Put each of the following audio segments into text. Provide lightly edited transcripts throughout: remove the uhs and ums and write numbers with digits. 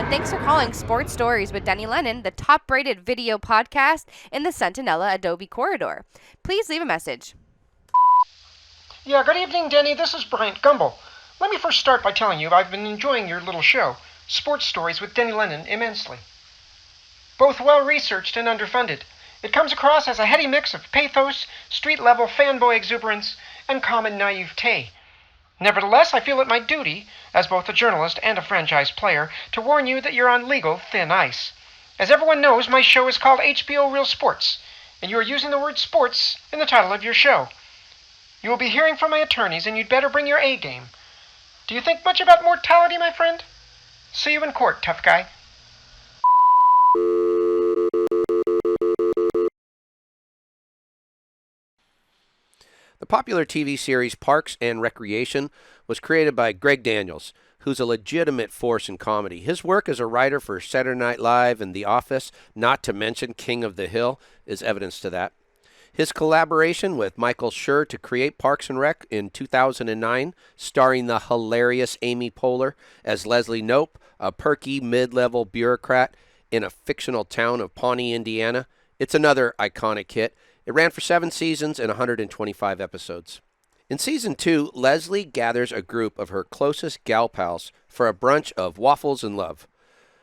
Thanks for calling Sports Stories with Denny Lennon, the top-rated video podcast in the Centinela Adobe corridor. Please leave a message. Yeah, good evening, Denny. This is Bryant Gumbel. Let me first start by telling you I've been enjoying your little show, Sports Stories with Denny Lennon, immensely. Both well-researched and underfunded, it comes across as a heady mix of pathos, street-level fanboy exuberance, and common naivete. Nevertheless, I feel it my duty, as both a journalist and a franchise player, to warn you that you're on legal thin ice. As everyone knows, my show is called HBO Real Sports, and you are using the word sports in the title of your show. You will be hearing from my attorneys, and you'd better bring your A game. Do you think much about mortality, my friend? See you in court, tough guy. The popular TV series Parks and Recreation was created by Greg Daniels, who's a legitimate force in comedy. His work as a writer for Saturday Night Live and The Office, not to mention King of the Hill, is evidence to that. His collaboration with Michael Schur to create Parks and Rec in 2009, starring the hilarious Amy Poehler as Leslie Knope, a perky mid-level bureaucrat in a fictional town of Pawnee, Indiana. It's another iconic hit. It ran for 7 seasons and 125 episodes. In Season 2, Leslie gathers a group of her closest gal pals for a brunch of waffles and love.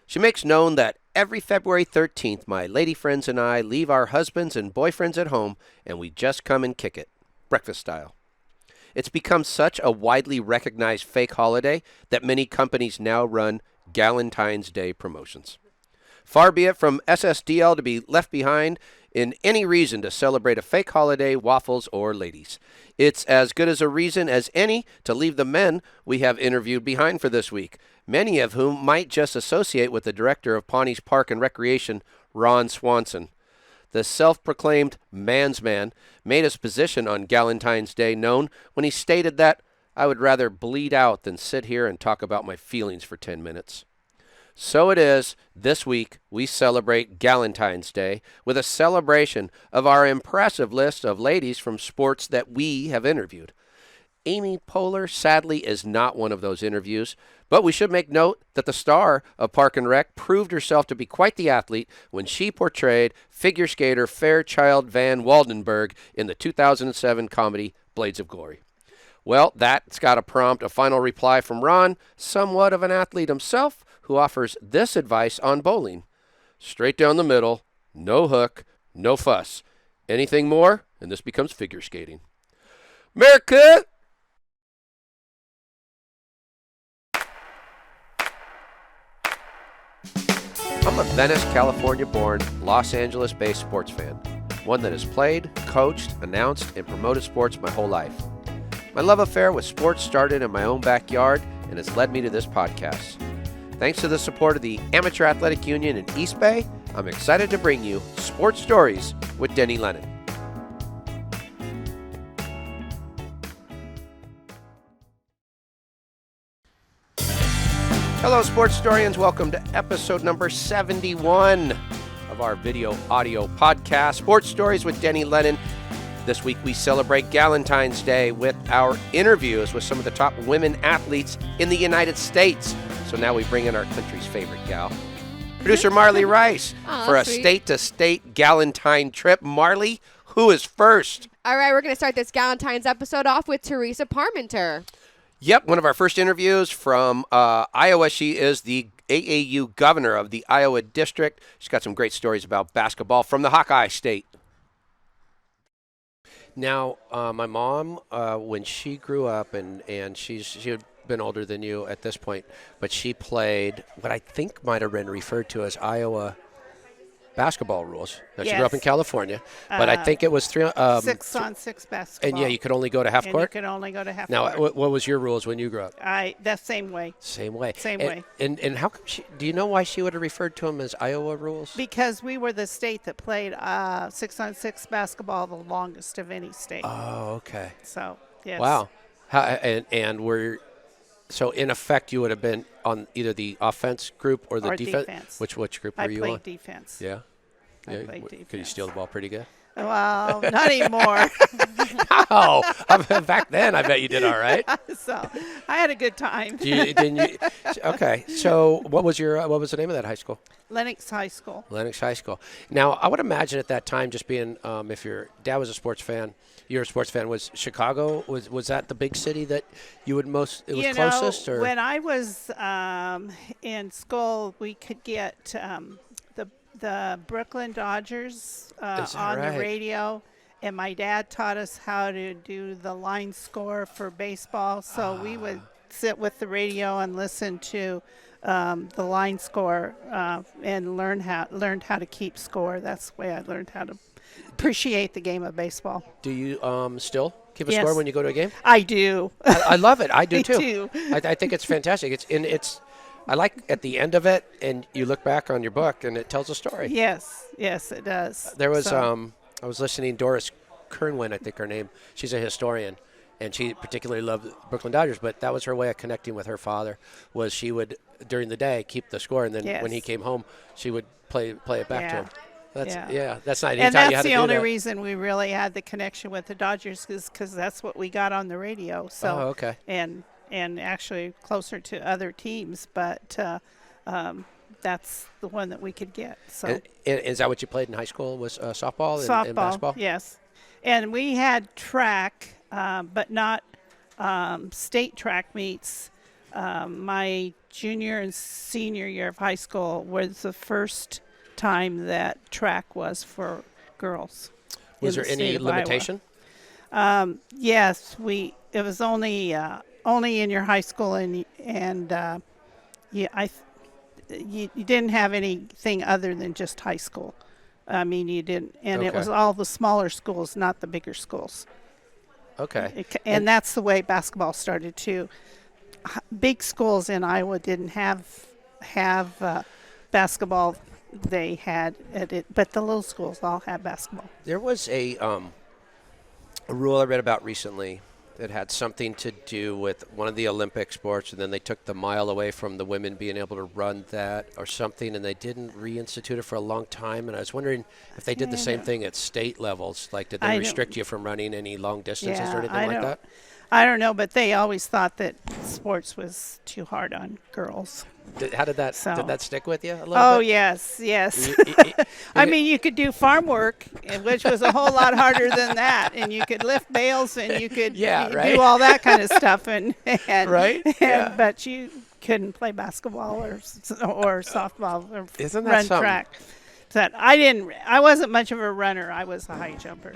She makes known that every February 13th, my lady friends and I leave our husbands and boyfriends at home, and we just come and kick it, breakfast style. It's become such a widely recognized fake holiday that many companies now run Galentine's Day promotions. Far be it from SSDL to be left behind in any reason to celebrate a fake holiday, waffles, or ladies. It's as good as a reason as any to leave the men we have interviewed behind for this week, many of whom might just associate with the director of Pawnee's Park and Recreation, Ron Swanson. The self-proclaimed man's man made his position on Galentine's Day known when he stated that, "I would rather bleed out than sit here and talk about my feelings for 10 minutes. So it is, this week we celebrate Galentine's Day with a celebration of our impressive list of ladies from sports that we have interviewed. Amy Poehler sadly is not one of those interviews, but we should make note that the star of Park and Rec proved herself to be quite the athlete when she portrayed figure skater Fairchild Van Waldenberg in the 2007 comedy Blades of Glory. Well, that's got to prompt a final reply from Ron, somewhat of an athlete himself, who offers this advice on bowling. Straight down the middle, no hook, no fuss. Anything more, and this becomes figure skating. America! I'm a Venice, California-born, Los Angeles-based sports fan, one that has played, coached, announced, and promoted sports my whole life. My love affair with sports started in my own backyard and has led me to this podcast. Thanks to the support of the Amateur Athletic Union in East Bay, I'm excited to bring you Sports Stories with Denny Lennon. Hello, sports historians. Welcome to episode number 71 of our video audio podcast, Sports Stories with Denny Lennon. This week we celebrate Galentine's Day with our interviews with some of the top women athletes in the United States. So now we bring in our country's favorite gal, producer Marley Rice, for a state-to-state Galentine trip. Marley, who is first? All right, we're going to start this Galentine's episode off with Teresa Parmenter. Yep, one of our first interviews from Iowa. She is the AAU governor of the Iowa district. She's got some great stories about basketball from the Hawkeye State. Now, my mom, when she grew up, and she had been older than you at this point, but she played what I think might have been referred to as Iowa basketball rules. Now, she grew up in California, but I think it was 6-on-6 basketball. And yeah, you could only go to half court? You could only go to half now, court. What was your rules when you grew up? The same way. Same way. Same way. And how come do you know why she would have referred to them as Iowa rules? Because we were the state that played 6-on-6 basketball the longest of any state. Oh, okay. So, yes. Wow. So in effect, you would have been on either the offense group or the defense. Which group were you on? I played defense. Yeah. I played defense. Could you steal the ball pretty good? Well, not anymore. Oh, back then I bet you did all right. So I had a good time. Didn't you? Okay. So what was the name of that high school? Lennox High School. Lennox High School. Now, I would imagine at that time, just being, if your dad was a sports fan, you're a sports fan, was Chicago, was that the big city that you would closest? Or? When I was in school, we could get the Brooklyn Dodgers on right? the radio, and my dad taught us how to do the line score for baseball, so we would sit with the radio and listen to the line score and learned how to keep score. That's the way I learned how to appreciate the game of baseball. Do you still keep a Yes. score when you go to a game? I do. I love it. I do I too. do. I think it's fantastic. I like at the end of it, and you look back on your book, and it tells a story. Yes, it does. There was So, I was listening Doris Kernwin, I think her name. She's a historian, and she particularly loved Brooklyn Dodgers. But that was her way of connecting with her father. Was she would during the day keep the score, and then when he Yes. came home, she would play it back to him. That's Yeah. that's nice. and Taught you how that's to the do only that. reason we really had the connection with the Dodgers, because that's what we got on the radio. So Oh, okay. and actually closer to other teams, but that's the one that we could get. So And is that what you played in high school? Was softball softball, and basketball? yes. And we had track, but not state track meets. My junior and senior year of high school was the first time that track was for girls. Was in there the any state of Iowa. limitation? Yes, it was only in your high school, and you didn't have anything other than just high school. I mean, you didn't, and it Okay. was all the smaller schools, not the bigger schools. Okay. And that's the way basketball started too. Big schools in Iowa didn't have basketball. They had it, but the little schools all had basketball. There was a rule I read about recently that had something to do with one of the Olympic sports, and then they took the mile away from the women being able to run that or something, and they didn't reinstitute it for a long time. And I was wondering if they did the same thing at state levels. Like, did I they don't- restrict you from running any long distances Yeah, or anything I like don't- that? I don't know, but they always thought that sports was too hard on girls. How did that So- did that stick with you a little Oh, bit? yes. Y- I mean, you could do farm work, which was a whole lot harder than that, and you could lift bales, and you could Yeah, right. do all that kind of stuff, and Right? Yeah. but you couldn't play basketball or softball or Isn't that run something? track. So I wasn't much of a runner. I was a high jumper.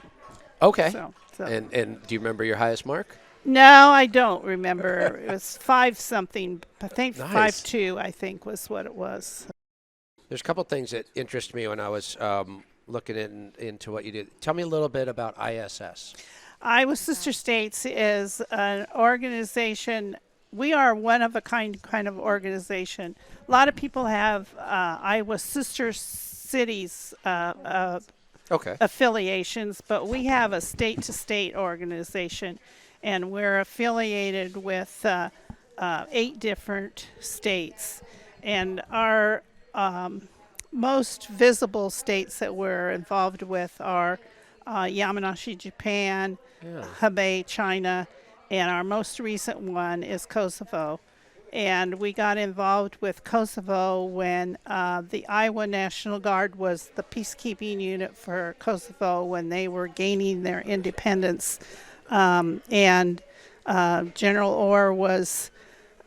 Okay. So. And do you remember your highest mark? No, I don't remember. It was 5-something. I think Nice. 5.2. I think was what it was. There's a couple things that interest me when I was looking into what you did. Tell me a little bit about ISS. Iowa Sister States is an organization. We are one of a kind of organization. A lot of people have Iowa Sister Cities Okay. affiliations, but we have a state-to-state organization, and we're affiliated with 8 different states. And our most visible states that we're involved with are Yamanashi, Japan, Hebei, China, and our most recent one is Kosovo. And we got involved with Kosovo when the Iowa National Guard was the peacekeeping unit for Kosovo when they were gaining their independence. And General Orr was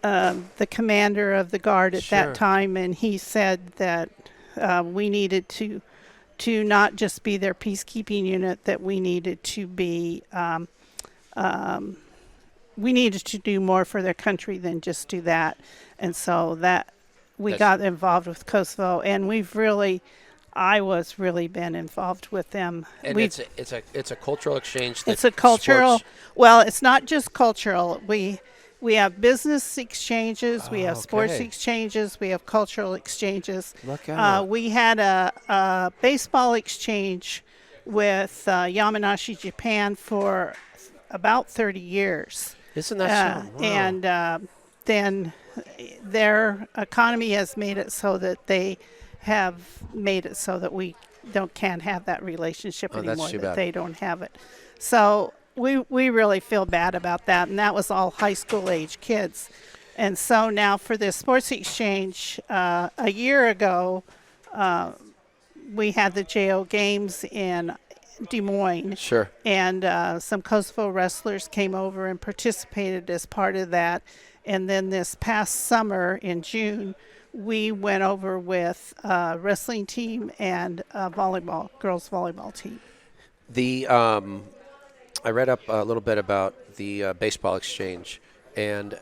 the commander of the Guard at Sure. that time, and he said that we needed to not just be their peacekeeping unit, that we needed to be we needed to do more for their country than just do that. And so that we got involved with Kosovo, and Iowa's really been involved with them. And it's a cultural exchange. It's a cultural. Well, it's not just cultural. We have business exchanges. We have sports okay. exchanges. We have cultural exchanges. Look out. We had a baseball exchange with Yamanashi, Japan, for about 30 years. Isn't that so? Wow. And then their economy has made it so that they have made it so that we can't have that relationship that's anymore. too That bad. they don't have it. So we really feel bad about that, and that was all high school age kids. And so now for this sports exchange, a year ago, we had the JO Games in Des Moines. Sure. And some Kosovo wrestlers came over and participated as part of that. And then this past summer in June, we went over with a wrestling team and a girls volleyball team. I read up a little bit about the baseball exchange, and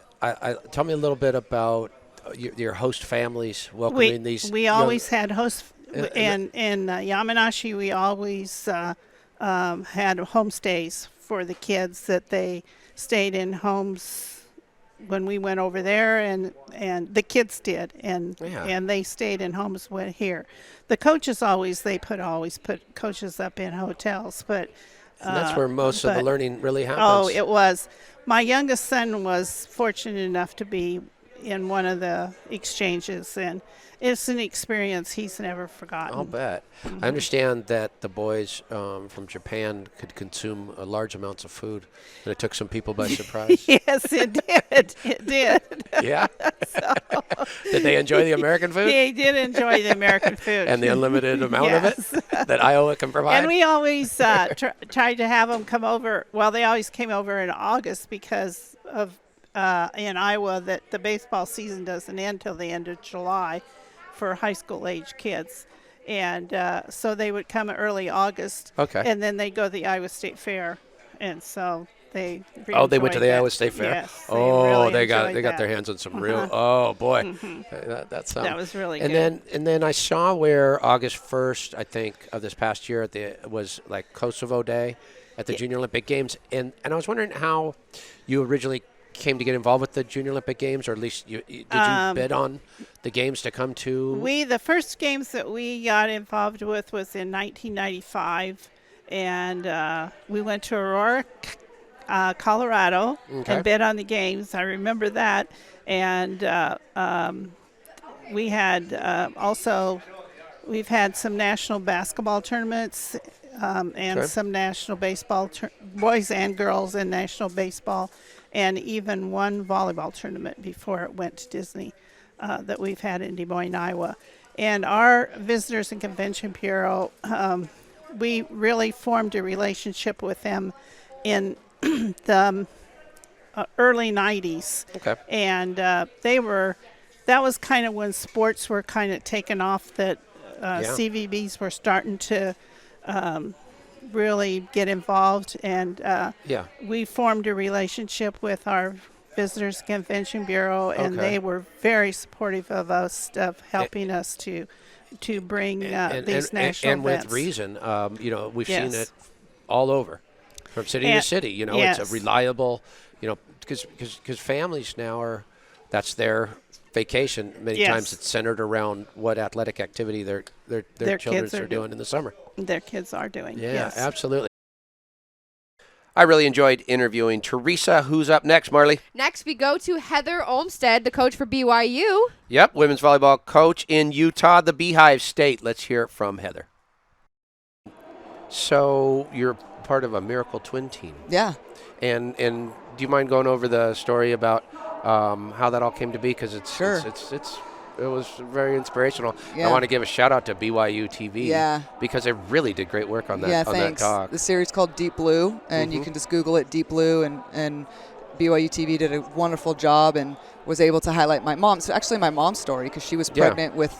tell me a little bit about your host families welcoming these. We always had hosts in Yamanashi. We always had homestays for the kids that they stayed in homes when we went over there, and the kids did, and they stayed in homes here. The coaches always put coaches up in hotels, but. And that's where most of the learning really happens. Oh, it was. My youngest son was fortunate enough to be in one of the exchanges, and it's an experience he's never forgotten. I'll bet. I understand that the boys from Japan could consume large amounts of food, and it took some people by surprise. Yes, it did. It did. Yeah? Did they enjoy the American food? They did enjoy the American food. And the unlimited amount of it that Iowa can provide? And we always tried to have them come over. Well, they always came over in August because of in Iowa that the baseball season doesn't end till the end of July for high school age kids. And so they would come early August. Okay. And then they'd go to the Iowa State Fair. And so they they went to the Iowa State Fair? Yes. They got their hands on some real, oh boy. That's that was really good. good. And then I saw where August 1st, I think, of this past year was like Kosovo Day at the Junior Olympic Games. And I was wondering how you originally came to get involved with the Junior Olympic Games, or at least did you bid on the games to come to? The first games that we got involved with was in 1995, and we went to Aurora, Colorado, and bid on the games. I remember that, and we had we've had some national basketball tournaments and some national baseball boys and girls in national baseball. And even one volleyball tournament before it went to Disney that we've had in Des Moines, Iowa. And our Visitors and Convention Bureau, we really formed a relationship with them in the early 90s. Okay. And that was kind of when sports were kind of taken off, that CVBs were starting to really get involved, and we formed a relationship with our Visitors Convention Bureau, and they were very supportive of us, of helping us to bring these national and events. with reason. We've seen it all over, from city to city. It's a reliable, because families now that's their vacation. Many times it's centered around what athletic activity their children are doing in the summer. Their kids are doing. Yeah, yes. absolutely. I really enjoyed interviewing Teresa. Who's up next, Marley? Next, we go to Heather Olmstead, the coach for BYU. Yep, women's volleyball coach in Utah, the Beehive State. Let's hear it from Heather. So you're part of a Miracle Twin team. Yeah. And do you mind going over the story about how that all came to be? Because it was very inspirational. Yeah. I want to give a shout out to BYU TV because they really did great work on that. Yeah, thanks. That talk. The series called Deep Blue, and you can just Google it, Deep Blue, and BYU TV did a wonderful job and was able to highlight my mom. So actually, my mom's story, because she was pregnant with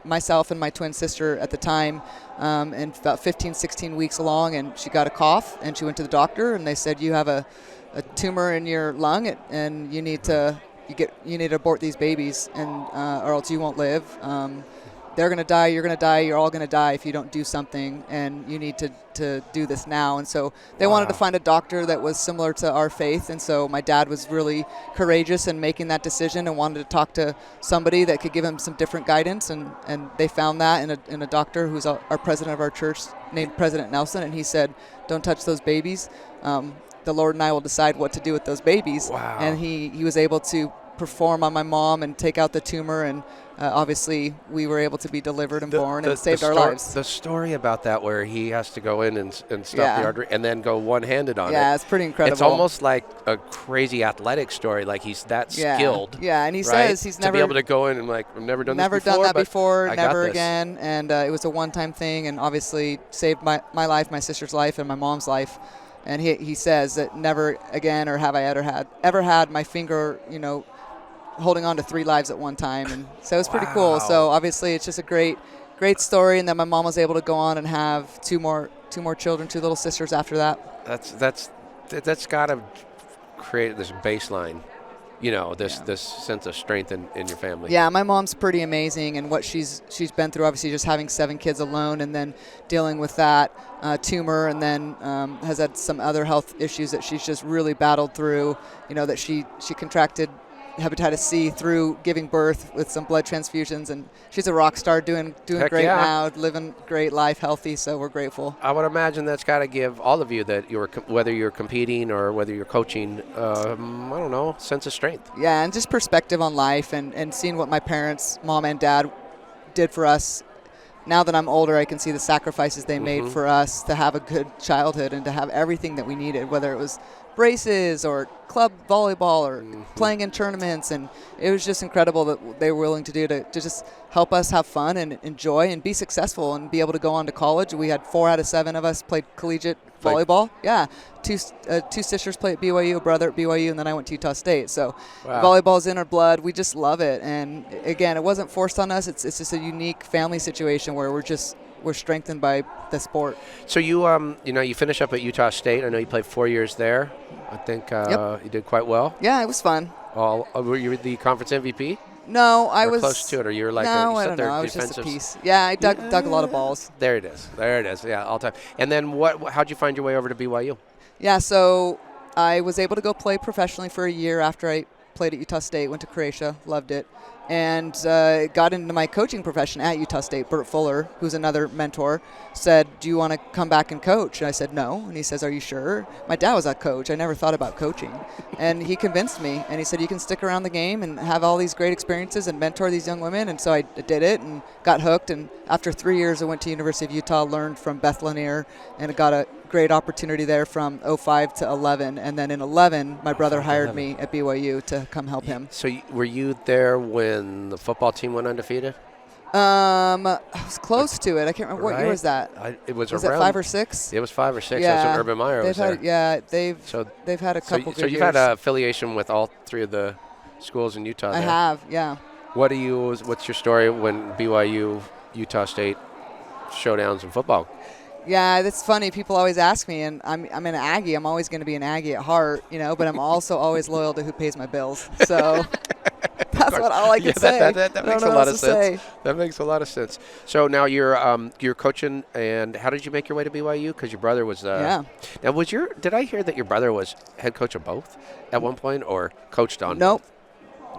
myself and my twin sister at the time, and about 15, 16 weeks along, and she got a cough, and she went to the doctor, and they said, you have a tumor in your lung, and you need to abort these babies, and or else you won't live. They're going to die, you're going to die, you're all going to die if you don't do something, and you need to do this now. And so they wanted to find a doctor that was similar to our faith, and so my dad was really courageous in making that decision and wanted to talk to somebody that could give him some different guidance, and they found that in a doctor who's our president of our church named President Nelson, and he said, don't touch those babies. The Lord and I will decide what to do with those babies. Wow. And he was able to perform on my mom and take out the tumor, and obviously we were able to be delivered and born and saved our lives. The story about that where he has to go in and stop Yeah. the artery and then go one-handed on it. Yeah, it's pretty incredible. It's almost like a crazy athletic story, like he's that skilled. Yeah, and he right? says he's to never be able to go in and like, I've never done this before. Never done that but before, I got never this. again, and it was a one-time thing, and obviously saved my life, my sister's life, and my mom's life. And he says that never again, or have I ever had my finger, holding on to 3 lives at one time, and so it's pretty cool. So obviously it's just a great story, and then my mom was able to go on and have two more children, 2 little sisters after that. That's got to create this baseline, this sense of strength in your family. Yeah, my mom's pretty amazing, and what she's been through, obviously just having 7 kids alone, and then dealing with that tumor, and then has had some other health issues that she's just really battled through. That she contracted hepatitis C through giving birth with some blood transfusions, and she's a rock star, doing Heck great yeah. now, living great life, healthy. So we're grateful. I would imagine that's got to give all of you that whether you're competing or whether you're coaching, sense of strength. Yeah, and just perspective on life, and seeing what my parents, mom and dad, did for us. Now that I'm older, I can see the sacrifices they made for us to have a good childhood and to have everything that we needed, whether it was braces or club volleyball or playing in tournaments, and it was just incredible that they were willing to do to just help us have fun and enjoy and be successful and be able to go on to college. We had 4 out of 7 of us played collegiate volleyball. Yeah, two sisters played at BYU, a brother at BYU, and then I went to Utah State. So volleyball's in our blood. We just love it, and again, it wasn't forced on us. It's just a unique family situation where we're strengthened by the sport. So you finish up at Utah State. I know you played 4 years there. I think you did quite well. Yeah, it was fun. Were you the conference MVP? No, I or was close to it, or you were like no, I don't know. I was just a piece. Yeah, I dug a lot of balls. There it is. Yeah, all time. And then how'd you find your way over to BYU? Yeah, so I was able to go play professionally for a year after I played at Utah State. Went to Croatia, loved it. And got into my coaching profession at Utah State. Bert Fuller, who's another mentor, said, "Do you want to come back and coach?" And I said, "No." And he says, "Are you sure?" My dad was a coach. I never thought about coaching. And he convinced me. And he said, "You can stick around the game and have all these great experiences and mentor these young women." And so I did it and got hooked. And after 3 years, I went to University of Utah, learned from Beth Lanier, and got a great opportunity there from 05 to 11. And then in 11, my brother hired me at BYU to come help him. So were you there when the football team went undefeated? I was close to it. I can't remember what year was that. It was it around 5 or 6? It was 5 or 6. Yeah, That's when Urban Meyer was there. They've had a couple good years. So you've had an affiliation with all 3 of the schools in Utah. I have, yeah. What's your story when BYU, Utah State showdowns in football? Yeah, that's funny. People always ask me, and I'm an Aggie. I'm always going to be an Aggie at heart, but I'm also always loyal to who pays my bills. So that's all I can say. That makes a lot of sense. That makes a lot of sense. So now you're coaching, and how did you make your way to BYU? Because your brother was. Yeah. Now did I hear that your brother was head coach of both at one point, or coached on? Nope.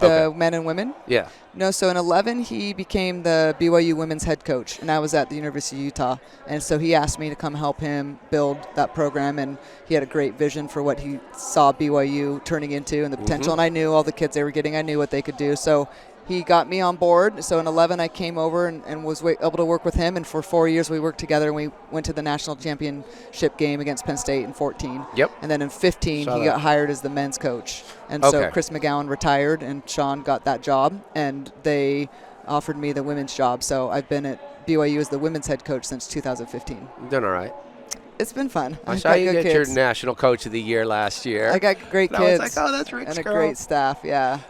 Both? The men and women? Yeah. No, so in 11, he became the BYU women's head coach, and I was at the University of Utah. And so he asked me to come help him build that program, and he had a great vision for what he saw BYU turning into and the potential. And I knew all the kids they were getting. I knew what they could do. So he got me on board. So in 11, I came over and was able to work with him. And for 4 years, we worked together, and we went to the national championship game against Penn State in 14. Yep. And then in 15, he got hired as the men's coach. And so Chris McGowan retired, and Sean got that job, and they offered me the women's job. So I've been at BYU as the women's head coach since 2015. You've done all right. It's been fun. I saw you get your National Coach of the Year last year. I got great kids. I was like, oh, that's Rick's and girl. A great staff, yeah.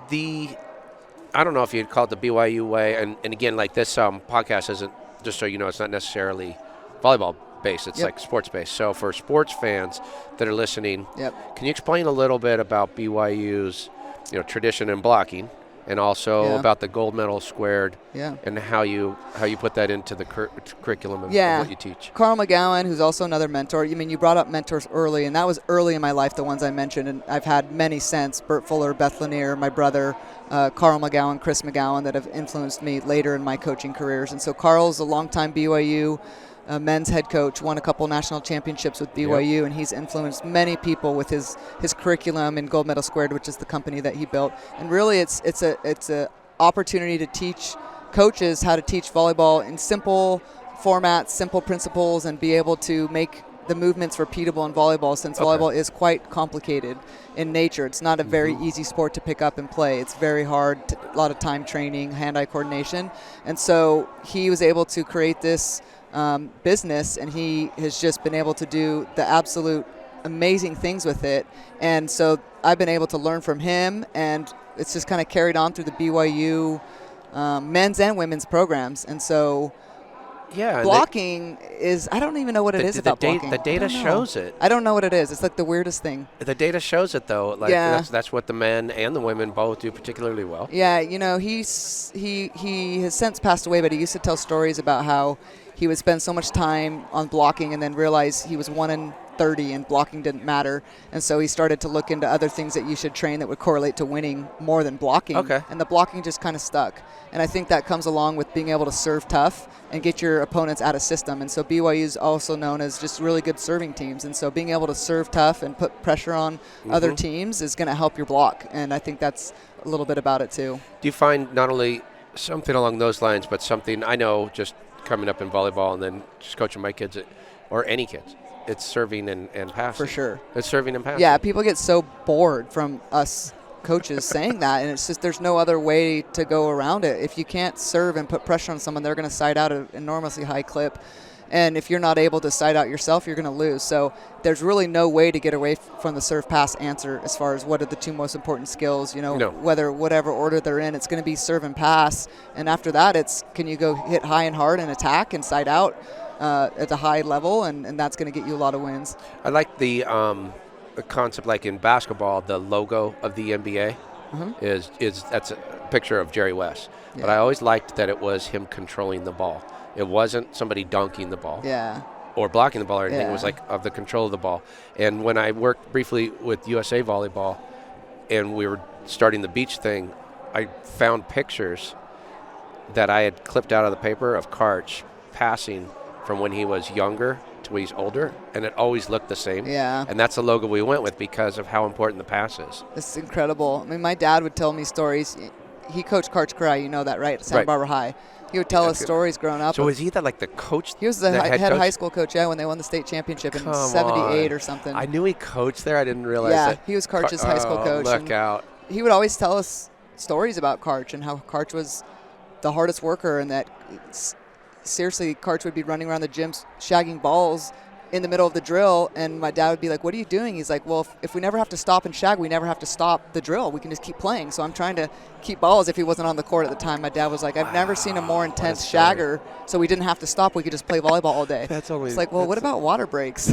I don't know if you'd call it the BYU way, and again, like this podcast isn't, just so you know, it's not necessarily volleyball based, it's like sports based. So for sports fans that are listening, can you explain a little bit about BYU's tradition in blocking, and also about the gold medal squared, and how you put that into the curriculum of what you teach? Carl McGowan, who's also another mentor. You brought up mentors early, and that was early in my life, the ones I mentioned, and I've had many since. Bert Fuller, Beth Lanier, my brother, Carl McGowan, Chris McGowan, that have influenced me later in my coaching careers. And so Carl's a longtime BYU men's head coach, won a couple national championships with BYU, and he's influenced many people with his curriculum and Gold Medal Squared, which is the company that he built. And really, it's a opportunity to teach coaches how to teach volleyball in simple formats, simple principles, and be able to make the movements repeatable in volleyball, since volleyball is quite complicated in nature. It's not a very easy sport to pick up and play. It's very hard, a lot of time training, hand-eye coordination. And so he was able to create this business, and he has just been able to do the absolute amazing things with it. And so I've been able to learn from him, and it's just kind of carried on through the BYU men's and women's programs. And so blocking is, I don't even know what it is about blocking. The data shows it. I don't know what it is. It's like the weirdest thing. The data shows it, though. Like, that's what the men and the women both do particularly well. Yeah, you know, he has since passed away, but he used to tell stories about how he would spend so much time on blocking and then realize he was 1 in 30 and blocking didn't matter. And so he started to look into other things that you should train that would correlate to winning more than blocking. And the blocking just kind of stuck. And I think that comes along with being able to serve tough and get your opponents out of system. And so BYU is also known as just really good serving teams. And so being able to serve tough and put pressure on other teams is going to help your block. And I think that's a little bit about it too. Do you find not only something along those lines, but something I know just coming up in volleyball and then just coaching my kids, or any kids, it's serving and passing. For sure. It's serving and passing. Yeah, people get so bored from us coaches saying that, and it's just there's no other way to go around it. If you can't serve and put pressure on someone, they're going to side out an enormously high clip. And if you're not able to side out yourself, you're going to lose. So there's really no way to get away from the serve pass answer as far as what are the two most important skills, whether whatever order they're in, it's going to be serve and pass. And after that, it's can you go hit high and hard and attack and side out at a high level, and that's going to get you a lot of wins. I like the concept, like in basketball, the logo of the NBA is that's a picture of Jerry West. Yeah. But I always liked that it was him controlling the ball. It wasn't somebody dunking the ball. Or blocking the ball or anything. It was like of the control of the ball. And when I worked briefly with USA Volleyball and we were starting the beach thing, I found pictures that I had clipped out of the paper of Karch passing from when he was younger to when he's older, and it always looked the same. And that's the logo we went with because of how important the pass is. It's incredible. I mean, my dad would tell me stories. He coached Karch Karai, you know that, right? At Santa Barbara High. He would tell us stories growing up. So was he like the coach? He was the head high school coach, when they won the state championship in 78 or something. I knew he coached there. I didn't realize that. He was Karch's high school coach. Look out. He would always tell us stories about Karch and how Karch was the hardest worker, and that seriously, Karch would be running around the gym shagging balls in the middle of the drill, and my dad would be like, what are you doing? He's like, well, if we never have to stop and shag, we never have to stop the drill. We can just keep playing. So I'm trying to keep balls. If he wasn't on the court at the time, my dad was like, I've never seen a more intense shagger, so we didn't have to stop. We could just play volleyball all day. It's like, well, what about water breaks?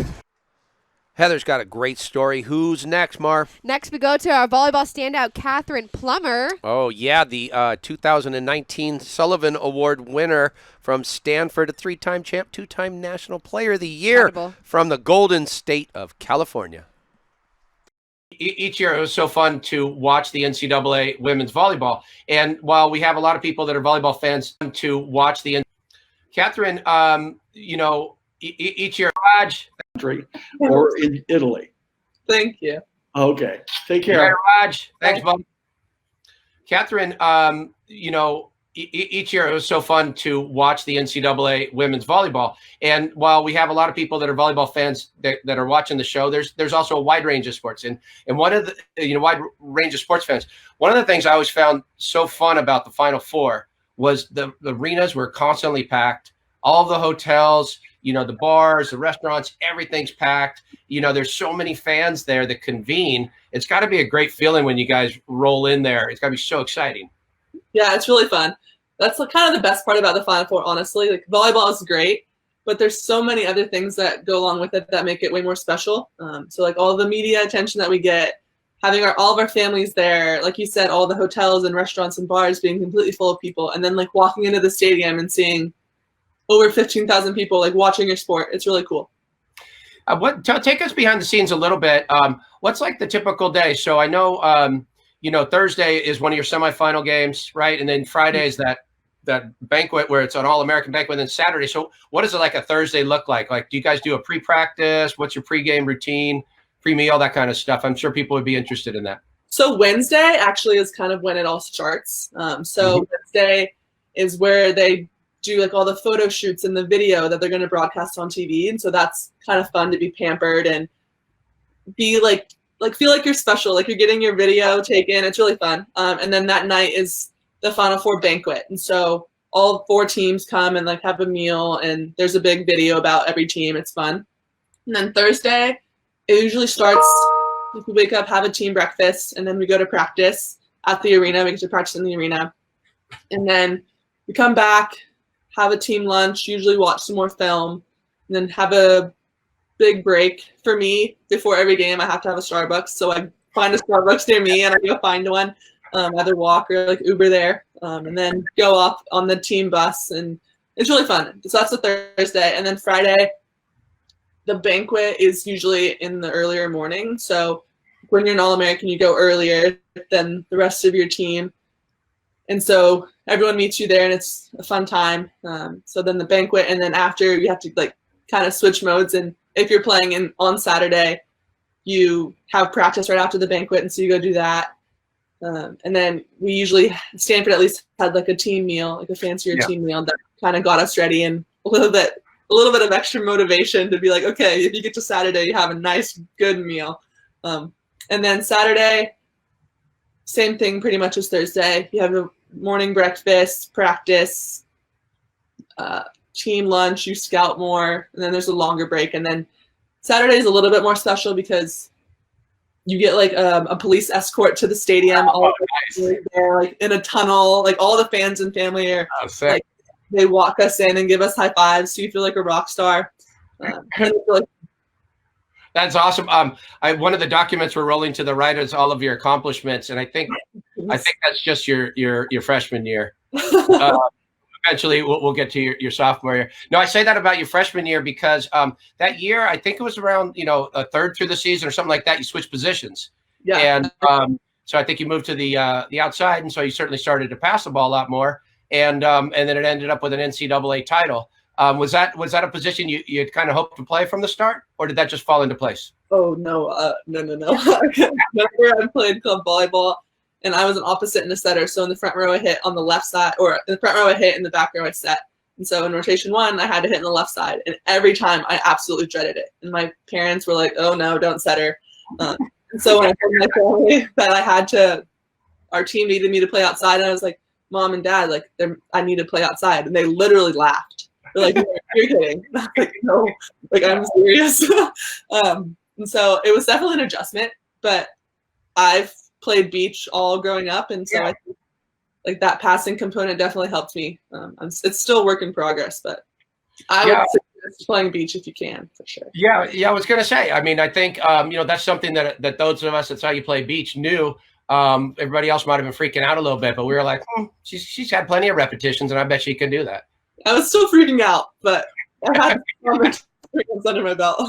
Heather's got a great story. Who's next, Mar? Next, we go to our volleyball standout, Kathryn Plummer. Oh, yeah, the 2019 Sullivan Award winner from Stanford, a 3-time champ, 2-time National Player of the Year. Incredible. From the Golden State of California. Each year, it was so fun to watch the NCAA women's volleyball. And while we have a lot of people that are volleyball fans to watch the Kathryn, each year, Raj, or in Italy. Thank you. Okay. Take care. Raj. Thanks, bud. Kathryn, each year it was so fun to watch the NCAA women's volleyball. And while we have a lot of people that are volleyball fans that are watching the show, there's also a wide range of sports. And one of the wide range of sports fans. One of the things I always found so fun about the Final Four was the arenas were constantly packed. All the hotels, the bars, the restaurants, everything's packed. There's so many fans there that convene. It's got to be a great feeling when you guys roll in there. It's got to be so exciting. Yeah, it's really fun. That's kind of the best part about the Final Four, honestly. Like, volleyball is great, but there's so many other things that go along with it that make it way more special. So like all the media attention that we get, having all of our families there, like you said, all the hotels and restaurants and bars being completely full of people, and then like walking into the stadium and seeing over 15,000 people like watching your sport. It's really cool. Take us behind the scenes a little bit. What's like the typical day? So I know, Thursday is one of your semifinal games, right? And then Friday is that that banquet where it's an all-American banquet, and then Saturday. So what does it like a Thursday look like? Like, do you guys do a pre-practice? What's your pregame routine, pre-meal, that kind of stuff? I'm sure people would be interested in that. So Wednesday actually is kind of when it all starts. Wednesday is where they do like all the photo shoots and the video that they're going to broadcast on TV. And so that's kind of fun to be pampered and be like feel like you're special, like you're getting your video taken. It's really fun. And then that night is the Final Four banquet. And so all 4 teams come and like have a meal, and there's a big video about every team. It's fun. And then Thursday, it usually starts, we wake up, have a team breakfast, and then we go to practice at the arena. We get to practice in the arena. And then we come back, have a team lunch, usually watch some more film, and then have a big break. For me, before every game, I have to have a Starbucks. So I find a Starbucks near me, and I go find one, either walk or like Uber there, and then go up on the team bus. And it's really fun. So that's a Thursday. And then Friday, the banquet is usually in the earlier morning. So when you're an All-American, you go earlier than the rest of your team. And so everyone meets you there, and it's a fun time. So then the banquet, and then after you have to like kind of switch modes. And if you're playing on Saturday, you have practice right after the banquet, and so you go do that. And then we usually, Stanford at least had like a team meal, like a fancier team meal that kind of got us ready, and a little bit of extra motivation to be like, okay, if you get to Saturday, you have a nice, good meal. And then Saturday, same thing pretty much as Thursday. You have a morning breakfast, practice, team lunch, you scout more, and then there's a longer break. And then Saturday is a little bit more special because you get like a police escort to the stadium, all there, like in a tunnel, like all the fans and family are like, they walk us in and give us high fives, so you feel like a rock star. That's awesome. One of the documents we're rolling to the right is all of your accomplishments, and I think that's just your freshman year. Eventually, we'll get to your sophomore year. No, I say that about your freshman year because that year, I think it was around a third through the season or something like that. You switched positions, and so I think you moved to the outside, and so you certainly started to pass the ball a lot more, and then it ended up with an NCAA title. Was that a position you kind of hoped to play from the start, or did that just fall into place? Oh no, no. Remember, I played club volleyball, and I was an opposite and a setter. So in the front row, I hit on the left side, or in the front row, I hit, in the back row, I set. And so in rotation 1, I had to hit on the left side, and every time I absolutely dreaded it. And my parents were like, "Oh no, don't set her." And so when I told my family that our team needed me to play outside, and I was like, "Mom and Dad, like, I need to play outside," and they literally laughed. They're like, "You're kidding." I'm like, "No, like I'm serious." And so it was definitely an adjustment, but I've played beach all growing up, and so I think like that passing component definitely helped me. It's still work in progress, but I would suggest playing beach if you can, for sure. Yeah, I was gonna say. I mean, I think that's something that those of us that saw you play beach knew. Everybody else might have been freaking out a little bit, but we were like, she's had plenty of repetitions, and I bet she can do that. I was still freaking out, but I had some under my belt.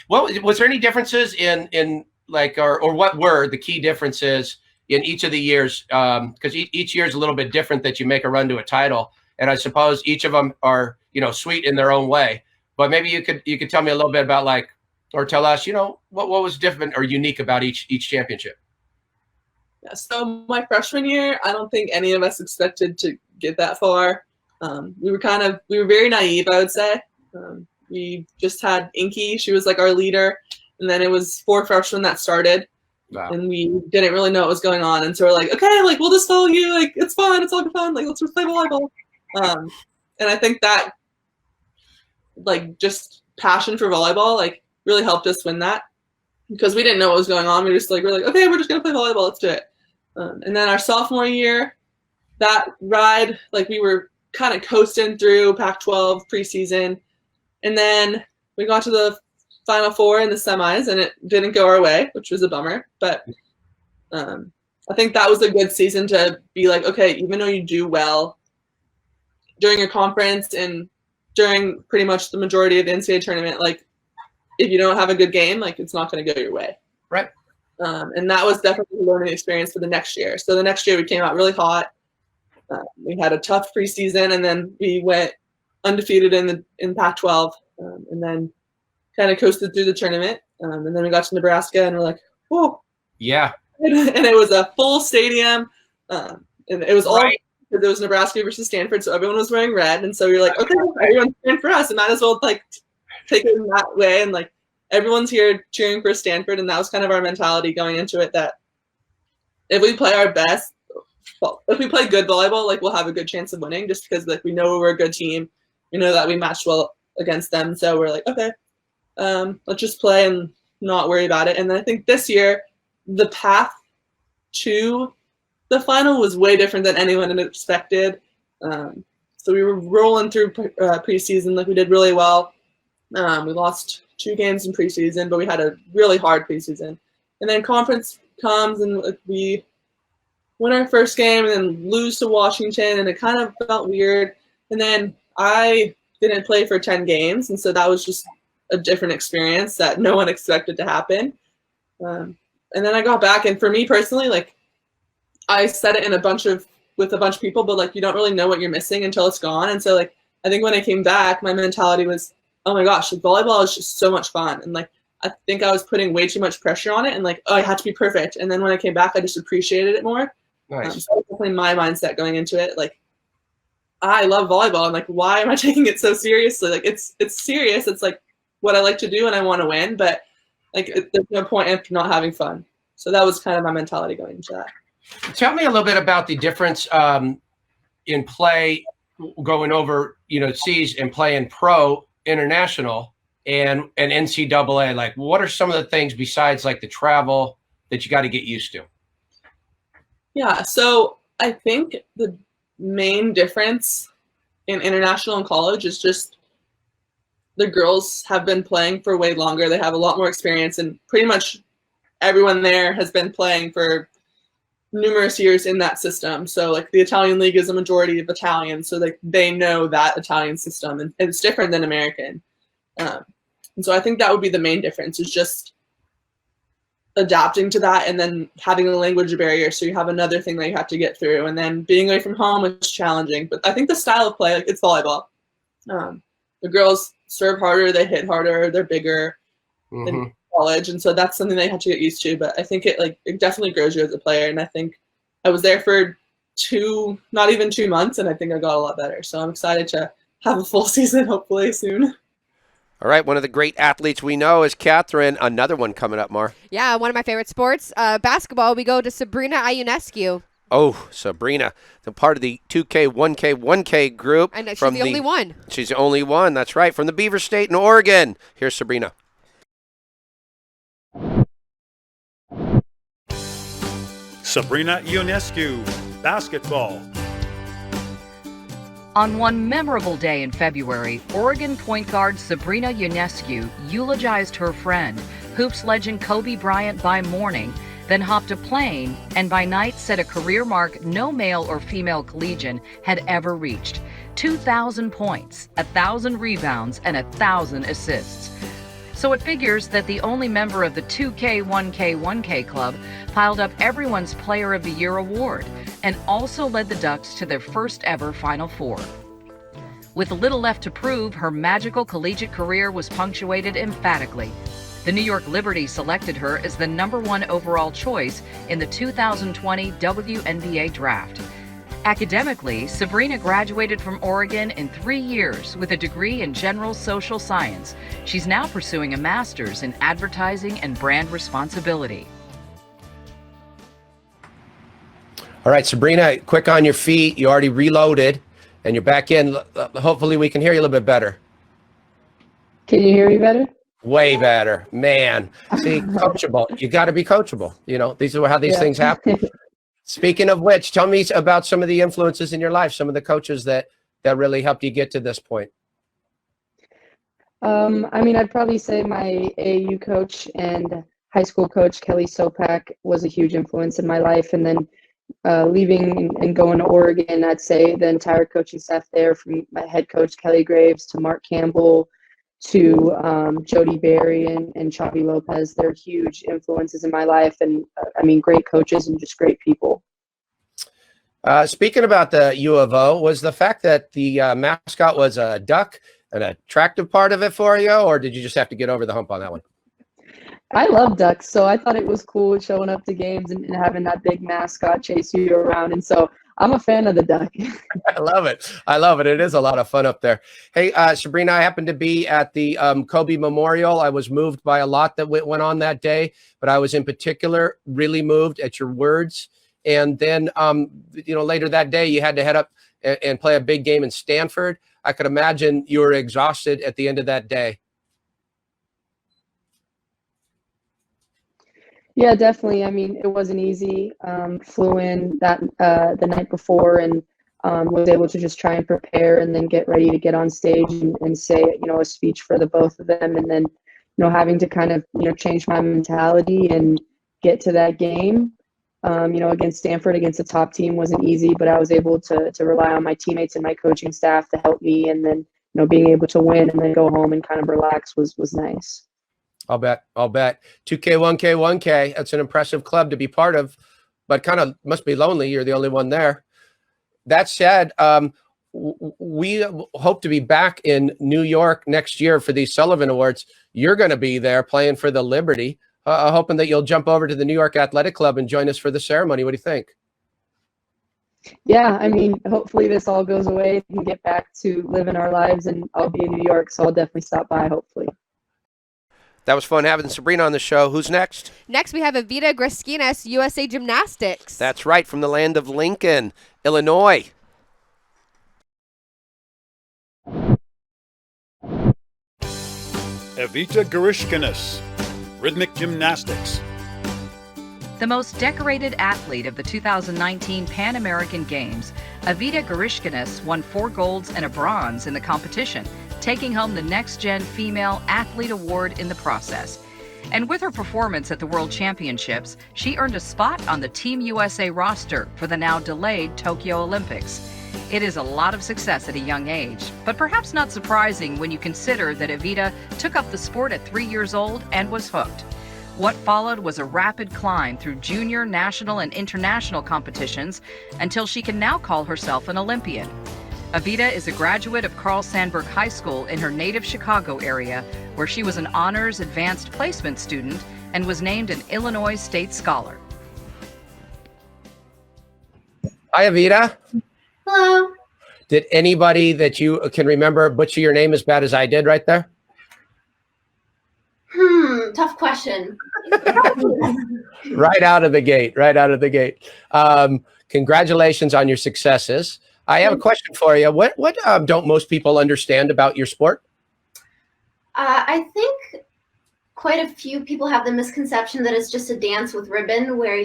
Was there any differences in like, or what were the key differences in each of the years? Because each year is a little bit different that you make a run to a title, and I suppose each of them are sweet in their own way. But maybe you could tell me a little bit about like, or tell us what was different or unique about each championship. Yeah, so my freshman year, I don't think any of us expected to get that far. We were very naive, I would say. We just had Ncaa. She was like our leader. And then it was 4 freshmen that started. Wow. And we didn't really know what was going on. And so we're like, okay, like we'll just follow you. Like it's fun. It's all fun. Like let's just play volleyball. And I think that like just passion for volleyball like really helped us win that because we didn't know what was going on. We're like, okay, we're just gonna play volleyball. Let's do it. And then our sophomore year, that ride, like we were kind of coasting through Pac-12 preseason, and then we got to the Final Four in the semis, and it didn't go our way, which was a bummer. But I think that was a good season to be like, okay, even though you do well during your conference and during pretty much the majority of the NCAA tournament, like if you don't have a good game, like it's not going to go your way. Right. And that was definitely a learning experience for the next year. So the next year we came out really hot. We had a tough preseason, and then we went undefeated in Pac-12, and then kind of coasted through the tournament. And then we got to Nebraska, and we're like, whoa. Yeah. And it was a full stadium, and it was all because it was Nebraska versus Stanford, so everyone was wearing red, and so you're like, okay, everyone's cheering for us, and might as well like take it in that way, and like everyone's here cheering for Stanford, and that was kind of our mentality going into it, that if we play our best, well, if we play good volleyball, like we'll have a good chance of winning, just because like we know we're a good team, we know that we matched well against them, so we're like, okay, let's just play and not worry about it. And then I think this year, the path to the final was way different than anyone had expected. So we were rolling through preseason, like we did really well. We lost 2 games in preseason, but we had a really hard preseason. And then conference comes, and we win our first game and then lose to Washington, and it kind of felt weird. And then I didn't play for 10 games, and so that was just a different experience that no one expected to happen. And then I got back, and for me personally, like I said it with a bunch of people, but like you don't really know what you're missing until it's gone. And so like I think when I came back, my mentality was, oh my gosh, like, volleyball is just so much fun. And like I think I was putting way too much pressure on it, and like, oh, I had to be perfect. And then when I came back, I just appreciated it more. Nice. So definitely my mindset going into it. Like I love volleyball. I'm like, why am I taking it so seriously? Like it's serious. It's like what I like to do, and I want to win, but like there's no point in not having fun. So that was kind of my mentality going into that. Tell me a little bit about the difference in play going over, seas and playing pro international and NCAA. Like, what are some of the things besides like the travel that you got to get used to? Yeah, so I think the main difference in international and college is just the girls have been playing for way longer. They have a lot more experience, and pretty much everyone there has been playing for numerous years in that system. So like the Italian league is a majority of Italian, so like they know that Italian system, and it's different than American. And so I think that would be the main difference, is just adapting to that, and then having a language barrier, so you have another thing that you have to get through, and then being away from home is challenging. But I think the style of play, like it's volleyball. The girls serve harder, they hit harder, they're bigger than college, and so that's something they have to get used to. But I think it definitely grows you as a player, and I think I was there for not even 2 months, and I think I got a lot better. So I'm excited to have a full season hopefully soon. All right, one of the great athletes we know is Kathryn. Another one coming up, Mar. Yeah, one of my favorite sports, basketball. We go to Sabrina Ionescu. Oh, Sabrina, the part of the 2K, 1K group. And she's the only one. She's the only one, that's right, from the Beaver State in Oregon. Here's Sabrina. Sabrina Ionescu, basketball. On one memorable day in February, Oregon point guard Sabrina Ionescu eulogized her friend, hoops legend Kobe Bryant by morning, then hopped a plane, and by night set a career mark no male or female collegian had ever reached. 2,000 points, 1,000 rebounds, and 1,000 assists. So it figures that the only member of the 2K, 1K club piled up everyone's Player of the Year award and also led the Ducks to their first ever Final Four. With little left to prove, her magical collegiate career was punctuated emphatically. The New York Liberty selected her as the #1 overall choice in the 2020 WNBA draft. Academically, Sabrina graduated from Oregon in 3 years with a degree in general social science. She's now pursuing a master's in advertising and brand responsibility. All right, Sabrina, quick on your feet. You already reloaded, and you're back in. Hopefully we can hear you a little bit better. Can you hear me better? Way better. Man, see, coachable. You got to be coachable. These are how these things happen. Speaking of which, tell me about some of the influences in your life, some of the coaches that really helped you get to this point. I'd probably say my AAU coach and high school coach, Kelly Sopak, was a huge influence in my life. And then leaving and going to Oregon, I'd say the entire coaching staff there, from my head coach, Kelly Graves, to Mark Campbell, to Jody Berry and Chavi Lopez. They're huge influences in my life, and great coaches and just great people. Speaking about the U of O, was the fact that the mascot was a duck an attractive part of it for you, or did you just have to get over the hump on that one? I love ducks, so I thought it was cool showing up to games and having that big mascot chase you around. And so I'm a fan of the duck. I love it. I love it. It is a lot of fun up there. Hey, Sabrina, I happened to be at the Kobe Memorial. I was moved by a lot that went on that day, but I was in particular really moved at your words. And then, later that day, you had to head up and play a big game in Stanford. I could imagine you were exhausted at the end of that day. Yeah, definitely. I mean, it wasn't easy. Flew in that the night before and was able to just try and prepare and then get ready to get on stage and say, a speech for the both of them. And then, having to kind of, change my mentality and get to that game, against Stanford, against the top team wasn't easy, but I was able to rely on my teammates and my coaching staff to help me. And then, being able to win and then go home and kind of relax was nice. I'll bet. 2K, 1K, 1K. That's an impressive club to be part of, but kind of must be lonely. You're the only one there. That said, we hope to be back in New York next year for these Sullivan Awards. You're going to be there playing for the Liberty, hoping that you'll jump over to the New York Athletic Club and join us for the ceremony. What do you think? Yeah, I mean, hopefully this all goes away and get back to living our lives, and I'll be in New York, so I'll definitely stop by, hopefully. That was fun having Sabrina on the show. Who's next? Next, we have Evita Griskenas, USA Gymnastics. That's right, from the land of Lincoln, Illinois. Evita Griskenas, Rhythmic Gymnastics. The most decorated athlete of the 2019 Pan American Games, Evita Griskenas won 4 golds and a bronze in the competition, taking home the Next Gen Female Athlete Award in the process. And with her performance at the World Championships, she earned a spot on the Team USA roster for the now delayed Tokyo Olympics. It is a lot of success at a young age, but perhaps not surprising when you consider that Evita took up the sport at 3 years old and was hooked. What followed was a rapid climb through junior, national, and international competitions until she can now call herself an Olympian. Evita is a graduate of Carl Sandburg High School in her native Chicago area, where she was an honors advanced placement student and was named an Illinois State Scholar. Hi, Evita. Hello. Did anybody that you can remember butcher your name as bad as I did right there? Tough question. Right out of the gate. Congratulations on your successes. I have a question for you. What don't most people understand about your sport? I think quite a few people have the misconception that it's just a dance with ribbon where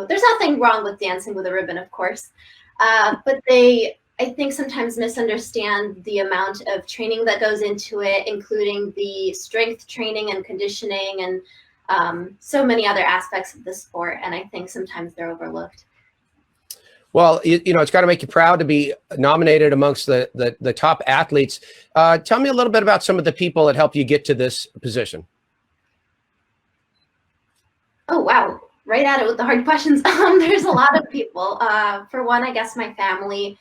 there's nothing wrong with dancing with a ribbon, of course. But I think sometimes misunderstand the amount of training that goes into it, including the strength training and conditioning and so many other aspects of the sport. And I think sometimes they're overlooked. Well, it's got to make you proud to be nominated amongst the top athletes. Tell me a little bit about some of the people that helped you get to this position. Oh, wow. Right at it with the hard questions. There's a lot of people. For one, I guess my family,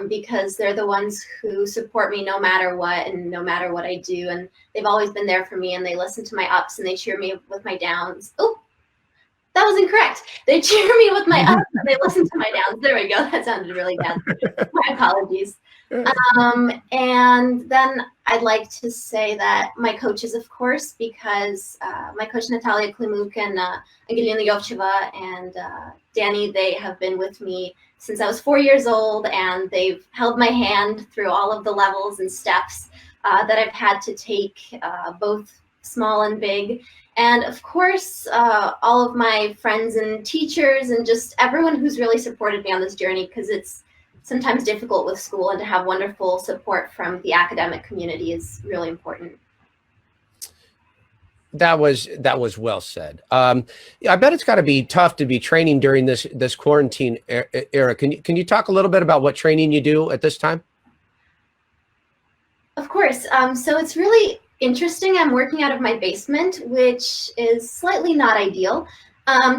because they're the ones who support me no matter what and no matter what I do. And they've always been there for me, and they listen to my ups and they cheer me with my downs. Oh, that was incorrect. They cheer me with my ups and they listen to my downs. There we go. That sounded really bad. My apologies. And then I'd like to say that my coaches, of course, because my coach Natalia Klimuk and Angelina Jovcheva and Danny, they have been with me since I was 4 years old, and they've held my hand through all of the levels and steps that I've had to take, both small and big. And of course, all of my friends and teachers and just everyone who's really supported me on this journey, because it's sometimes difficult with school, and to have wonderful support from the academic community is really important. That was well said. I bet it's got to be tough to be training during this quarantine era. Can you talk a little bit about what training you do at this time? Of course. So it's really interesting. I'm working out of my basement, which is slightly not ideal.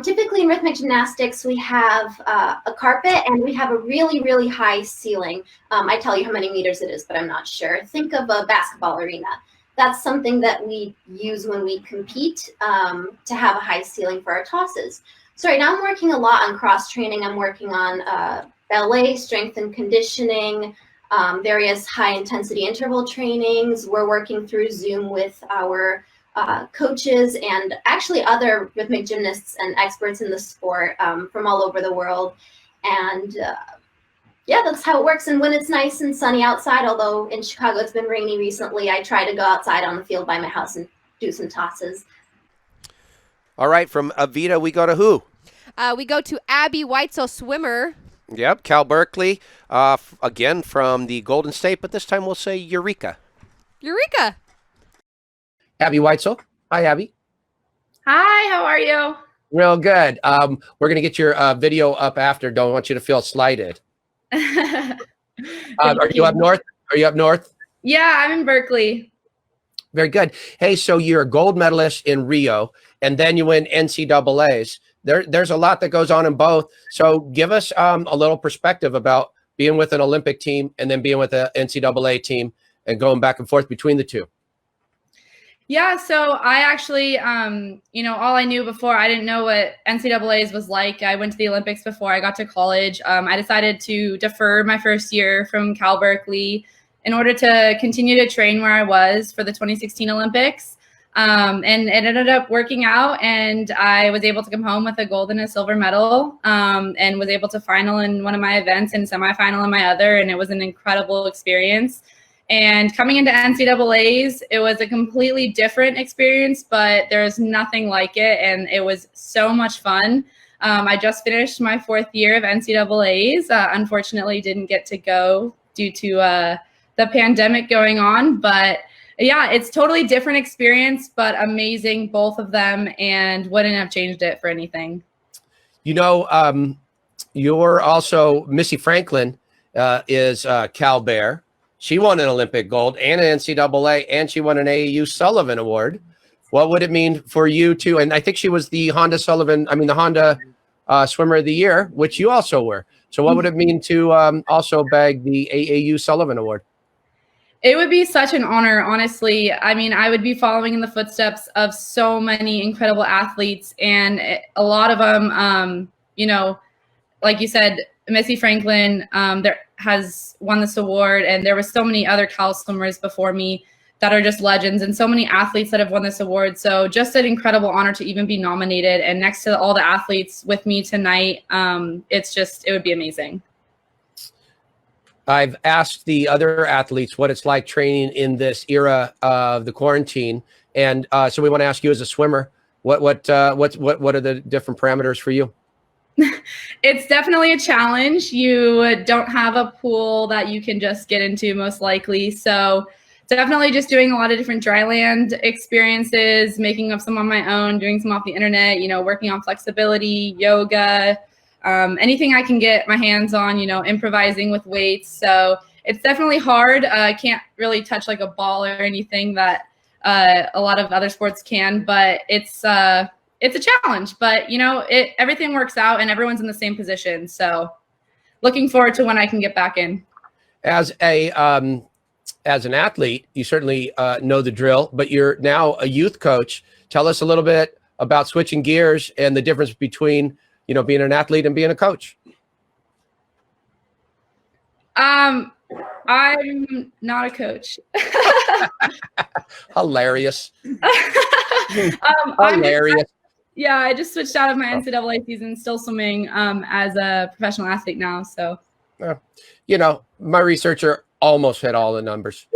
Typically in rhythmic gymnastics, we have a carpet and we have a really, really high ceiling. I tell you how many meters it is, but I'm not sure. Think of a basketball arena. That's something that we use when we compete to have a high ceiling for our tosses. So right now I'm working a lot on cross training. I'm working on ballet, strength and conditioning, various high intensity interval trainings. We're working through Zoom with our coaches and actually other rhythmic gymnasts and experts in the sport from all over the world. And yeah, that's how it works. And when it's nice and sunny outside, although in Chicago it's been rainy recently, I try to go outside on the field by my house and do some tosses. All right, from Evita, we go to who? We go to Abbey Weitzel, swimmer. Yep, Cal-Berkley, again from the Golden State, but this time we'll say Eureka. Eureka! Abbey Weitzel. Hi, Abbey. Hi, how are you? Real good. We're going to get your video up after. Don't want you to feel slighted. Are you up north? Are you up north? Yeah, I'm in Berkeley. Very good. Hey, so you're a gold medalist in Rio, and then you win NCAAs. There's a lot that goes on in both. So give us a little perspective about being with an Olympic team and then being with an NCAA team and going back and forth between the two. Yeah, so I actually, all I knew before, I didn't know what NCAAs was like. I went to the Olympics before I got to college. I decided to defer my first year from Cal-Berkley in order to continue to train where I was for the 2016 Olympics. And it ended up working out, and I was able to come home with a gold and a silver medal, and was able to final in one of my events and semifinal in my other, and it was an incredible experience. And coming into NCAAs, it was a completely different experience, but there's nothing like it, and it was so much fun. I just finished my 4th year of NCAAs. Unfortunately, didn't get to go due to the pandemic going on, but yeah, it's totally different experience, but amazing, both of them, and wouldn't have changed it for anything. You know, you're also, Missy Franklin is Cal-Bear. She won an Olympic gold and an NCAA, and she won an AAU Sullivan Award. What would it mean for you to, and I think she was the Honda Swimmer of the Year, which you also were. So what would it mean to also bag the AAU Sullivan Award? It would be such an honor, honestly. I mean, I would be following in the footsteps of so many incredible athletes, and a lot of them, like you said, Missy Franklin has won this award, and there were so many other Cal swimmers before me that are just legends, and so many athletes that have won this award. So just an incredible honor to even be nominated, and next to all the athletes with me tonight, it would be amazing. I've asked the other athletes what it's like training in this era of the quarantine, and so we want to ask you as a swimmer, what are the different parameters for you? It's definitely a challenge. You don't have a pool that you can just get into, most likely. So definitely just doing a lot of different dry land experiences, making up some on my own, doing some off the internet, working on flexibility, yoga, anything I can get my hands on, improvising with weights. So it's definitely hard. I can't really touch like a ball or anything that a lot of other sports can, but it's a challenge, but everything works out and everyone's in the same position. So looking forward to when I can get back in. As an athlete, you certainly know the drill, but you're now a youth coach. Tell us a little bit about switching gears and the difference between, being an athlete and being a coach. I'm not a coach. Hilarious. Hilarious. Yeah, I just switched out of my NCAA season, still swimming as a professional athlete now. So, my researcher almost hit all the numbers.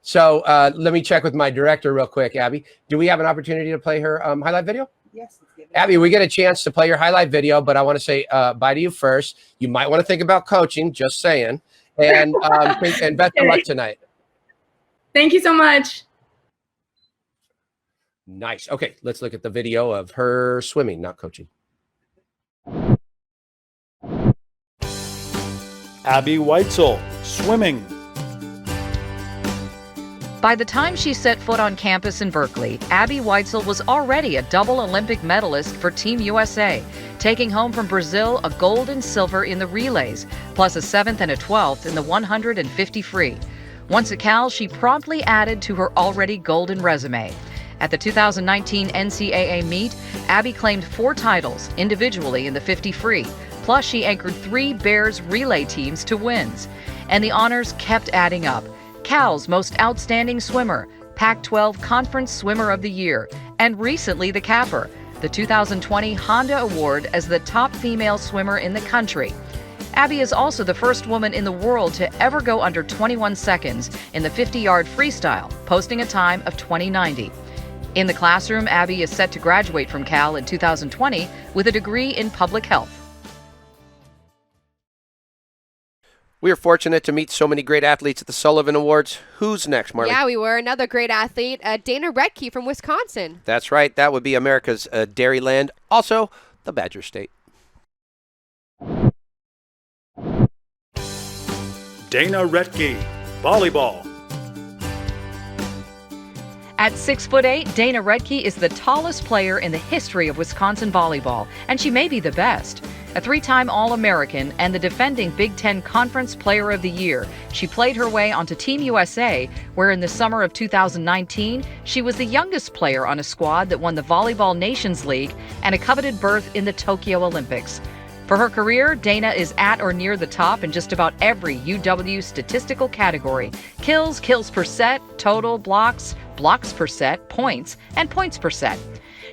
So let me check with my director real quick, Abby. Do we have an opportunity to play her highlight video? Yes. Abby, we get a chance to play your highlight video, but I want to say bye to you first. You might want to think about coaching, just saying. And best of luck tonight. Thank you so much. Nice. Okay, let's look at the video of her swimming, not coaching. Abbey Weitzel, swimming. By the time she set foot on campus in Berkeley, Abbey Weitzel was already a double Olympic medalist for Team USA, taking home from Brazil a gold and silver in the relays, plus a 7th and a 12th in the 150 free. Once at Cal, she promptly added to her already golden resume. At the 2019 NCAA meet, Abbey claimed 4 titles individually in the 50 free, plus she anchored 3 Bears relay teams to wins. And the honors kept adding up. Cal's most outstanding swimmer, Pac-12 Conference Swimmer of the Year, and recently the capper, the 2020 Honda Award as the top female swimmer in the country. Abbey is also the first woman in the world to ever go under 21 seconds in the 50-yard freestyle, posting a time of 20:90. In the classroom, Abbey is set to graduate from Cal in 2020 with a degree in public health. We are fortunate to meet so many great athletes at the Sullivan Awards. Who's next, Marley? Yeah, we were. Another great athlete, Dana Rettke from Wisconsin. That's right. That would be America's Dairyland, also the Badger State. Dana Rettke, volleyball. At 6'8", Dana Rettke is the tallest player in the history of Wisconsin volleyball, and she may be the best. A 3-time All-American and the defending Big Ten Conference Player of the Year, she played her way onto Team USA, where in the summer of 2019, she was the youngest player on a squad that won the Volleyball Nations League and a coveted berth in the Tokyo Olympics. For her career, Dana is at or near the top in just about every UW statistical category: kills, kills per set, total, blocks, blocks per set, points, and points per set.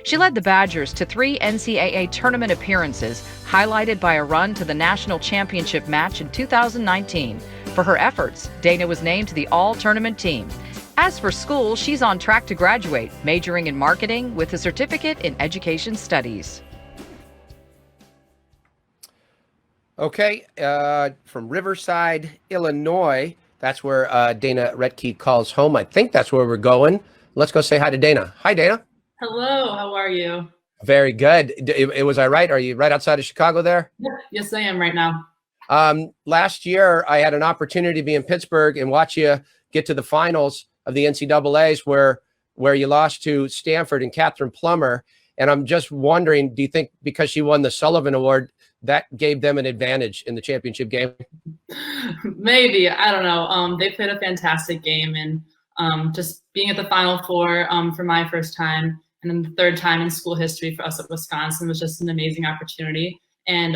She led the Badgers to 3 NCAA tournament appearances, highlighted by a run to the national championship match in 2019. For her efforts, Dana was named to the all-tournament team. As for school, she's on track to graduate, majoring in marketing with a certificate in education studies. Okay, from Riverside, Illinois, that's where Dana Rettke calls home. I think that's where we're going. Let's go say hi to Dana. Hi, Dana. Hello, how are you? Very good. Was I right? Are you right outside of Chicago there? Yes, I am right now. Last year, I had an opportunity to be in Pittsburgh and watch you get to the finals of the NCAAs where you lost to Stanford and Kathryn Plummer. And I'm just wondering, do you think because she won the Sullivan Award, that gave them an advantage in the championship game? Maybe. I don't know. They played a fantastic game, and just being at the Final Four for my first time, and then the 3rd time in school history for us at Wisconsin, was just an amazing opportunity. And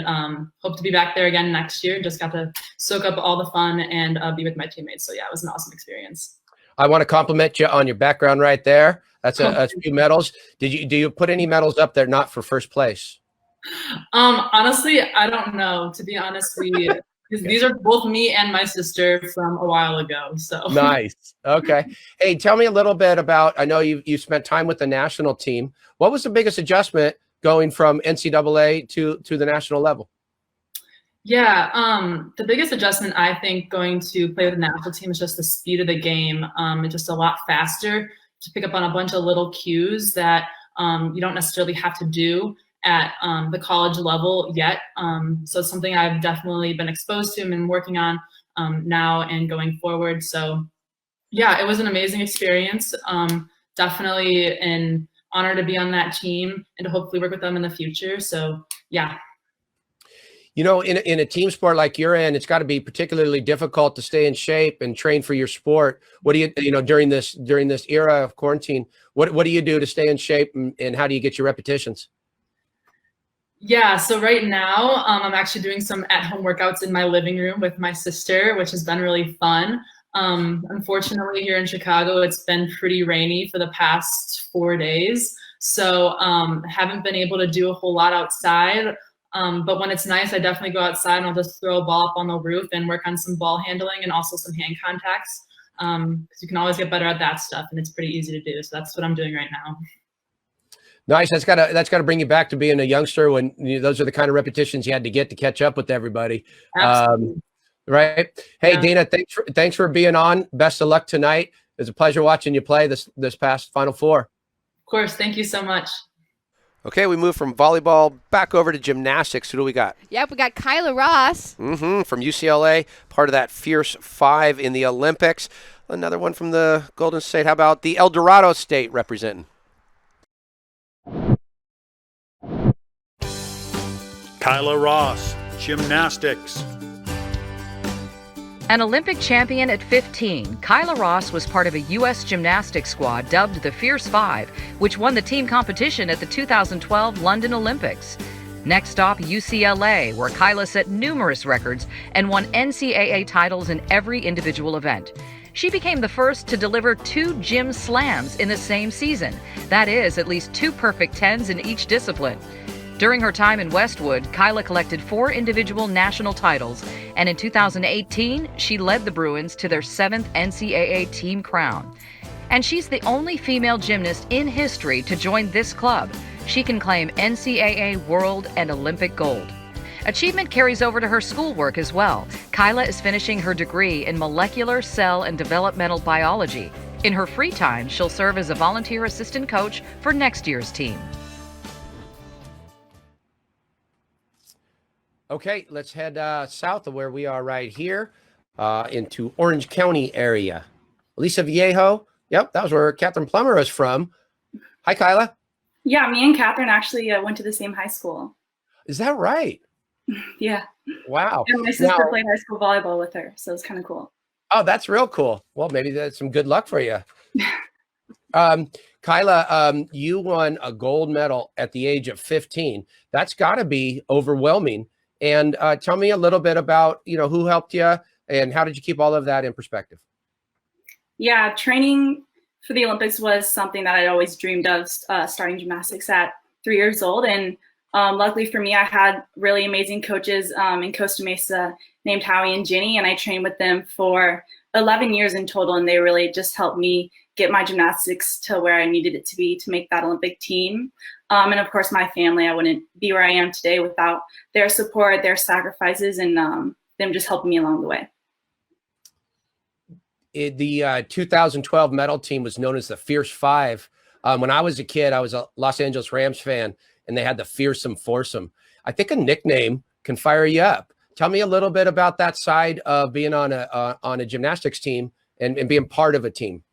hope to be back there again next year. Just got to soak up all the fun and be with my teammates. So yeah, it was an awesome experience. I want to compliment you on your background right there. That's a few medals. Do you put any medals up there not for first place? Honestly, I don't know, to be honest with you, because these are both me and my sister from a while ago. So nice. Okay. Hey, tell me a little bit about, I know you spent time with the national team. What was the biggest adjustment going from NCAA to the national level? Yeah, the biggest adjustment, I think, going to play with the national team is just the speed of the game. It's just a lot faster to pick up on a bunch of little cues that you don't necessarily have to do at the college level yet. So it's something I've definitely been exposed to and been working on now and going forward. So yeah, it was an amazing experience. Definitely an honor to be on that team and to hopefully work with them in the future. So yeah. You know, in a team sport like you're in, it's got to be particularly difficult to stay in shape and train for your sport. What do you know, during this era of quarantine, what do you do to stay in shape, and how do you get your repetitions? Yeah, so right now I'm actually doing some at-home workouts in my living room with my sister, which has been really fun. Unfortunately, here in Chicago, it's been pretty rainy for the past 4 days. So haven't been able to do a whole lot outside. But when it's nice, I definitely go outside and I'll just throw a ball up on the roof and work on some ball handling and also some hand contacts. Because you can always get better at that stuff, and it's pretty easy to do. So that's what I'm doing right now. Nice. That's gotta bring you back to being a youngster when those are the kind of repetitions you had to get to catch up with everybody. Absolutely. Right. Hey, Yeah. Dana, thanks for being on. Best of luck tonight. It was a pleasure watching you play this past Final Four. Of course. Thank you so much. Okay, we move from volleyball back over to gymnastics. Who do we got? Yep, we got Kyla Ross. From UCLA, part of that Fierce Five in the Olympics. Another one from the Golden State. How about the El Dorado State representing? Kyla Ross, gymnastics. An Olympic champion at 15, Kyla Ross was part of a U.S. gymnastics squad dubbed the Fierce Five, which won the team competition at the 2012 London Olympics. Next stop, UCLA, where Kyla set numerous records and won NCAA titles in every individual event. She became the first to deliver 2 gym slams in the same season. That is, at least 2 perfect 10s in each discipline. During her time in Westwood, Kyla collected 4 individual national titles, and in 2018, she led the Bruins to their 7th NCAA team crown. And she's the only female gymnast in history to join this club. She can claim NCAA world and Olympic gold. Achievement carries over to her schoolwork as well. Kyla is finishing her degree in molecular, cell, and developmental biology. In her free time, she'll serve as a volunteer assistant coach for next year's team. Okay, let's head south of where we are right here into Orange County area. Lisa Viejo. Yep, that was where Kathryn Plummer is from. Hi, Kyla. Yeah, me and Kathryn actually went to the same high school. Is that right? Yeah. Wow. And my sister played high school volleyball with her, so it's kind of cool. Oh, that's real cool. Well, maybe that's some good luck for you. Kyla, you won a gold medal at the age of 15. That's got to be overwhelming. And tell me a little bit about, who helped you and how did you keep all of that in perspective? Yeah, training for the Olympics was something that I'd always dreamed of, starting gymnastics at 3 years old. And luckily for me, I had really amazing coaches in Costa Mesa named Howie and Ginny, and I trained with them for 11 years in total. And they really just helped me get my gymnastics to where I needed it to be to make that Olympic team. And of course, my family, I wouldn't be where I am today without their support, their sacrifices, and them just helping me along the way. The 2012 medal team was known as the Fierce Five. When I was a kid, I was a Los Angeles Rams fan, and they had the Fearsome Foursome. I think a nickname can fire you up. Tell me a little bit about that side of being on a gymnastics team and being part of a team.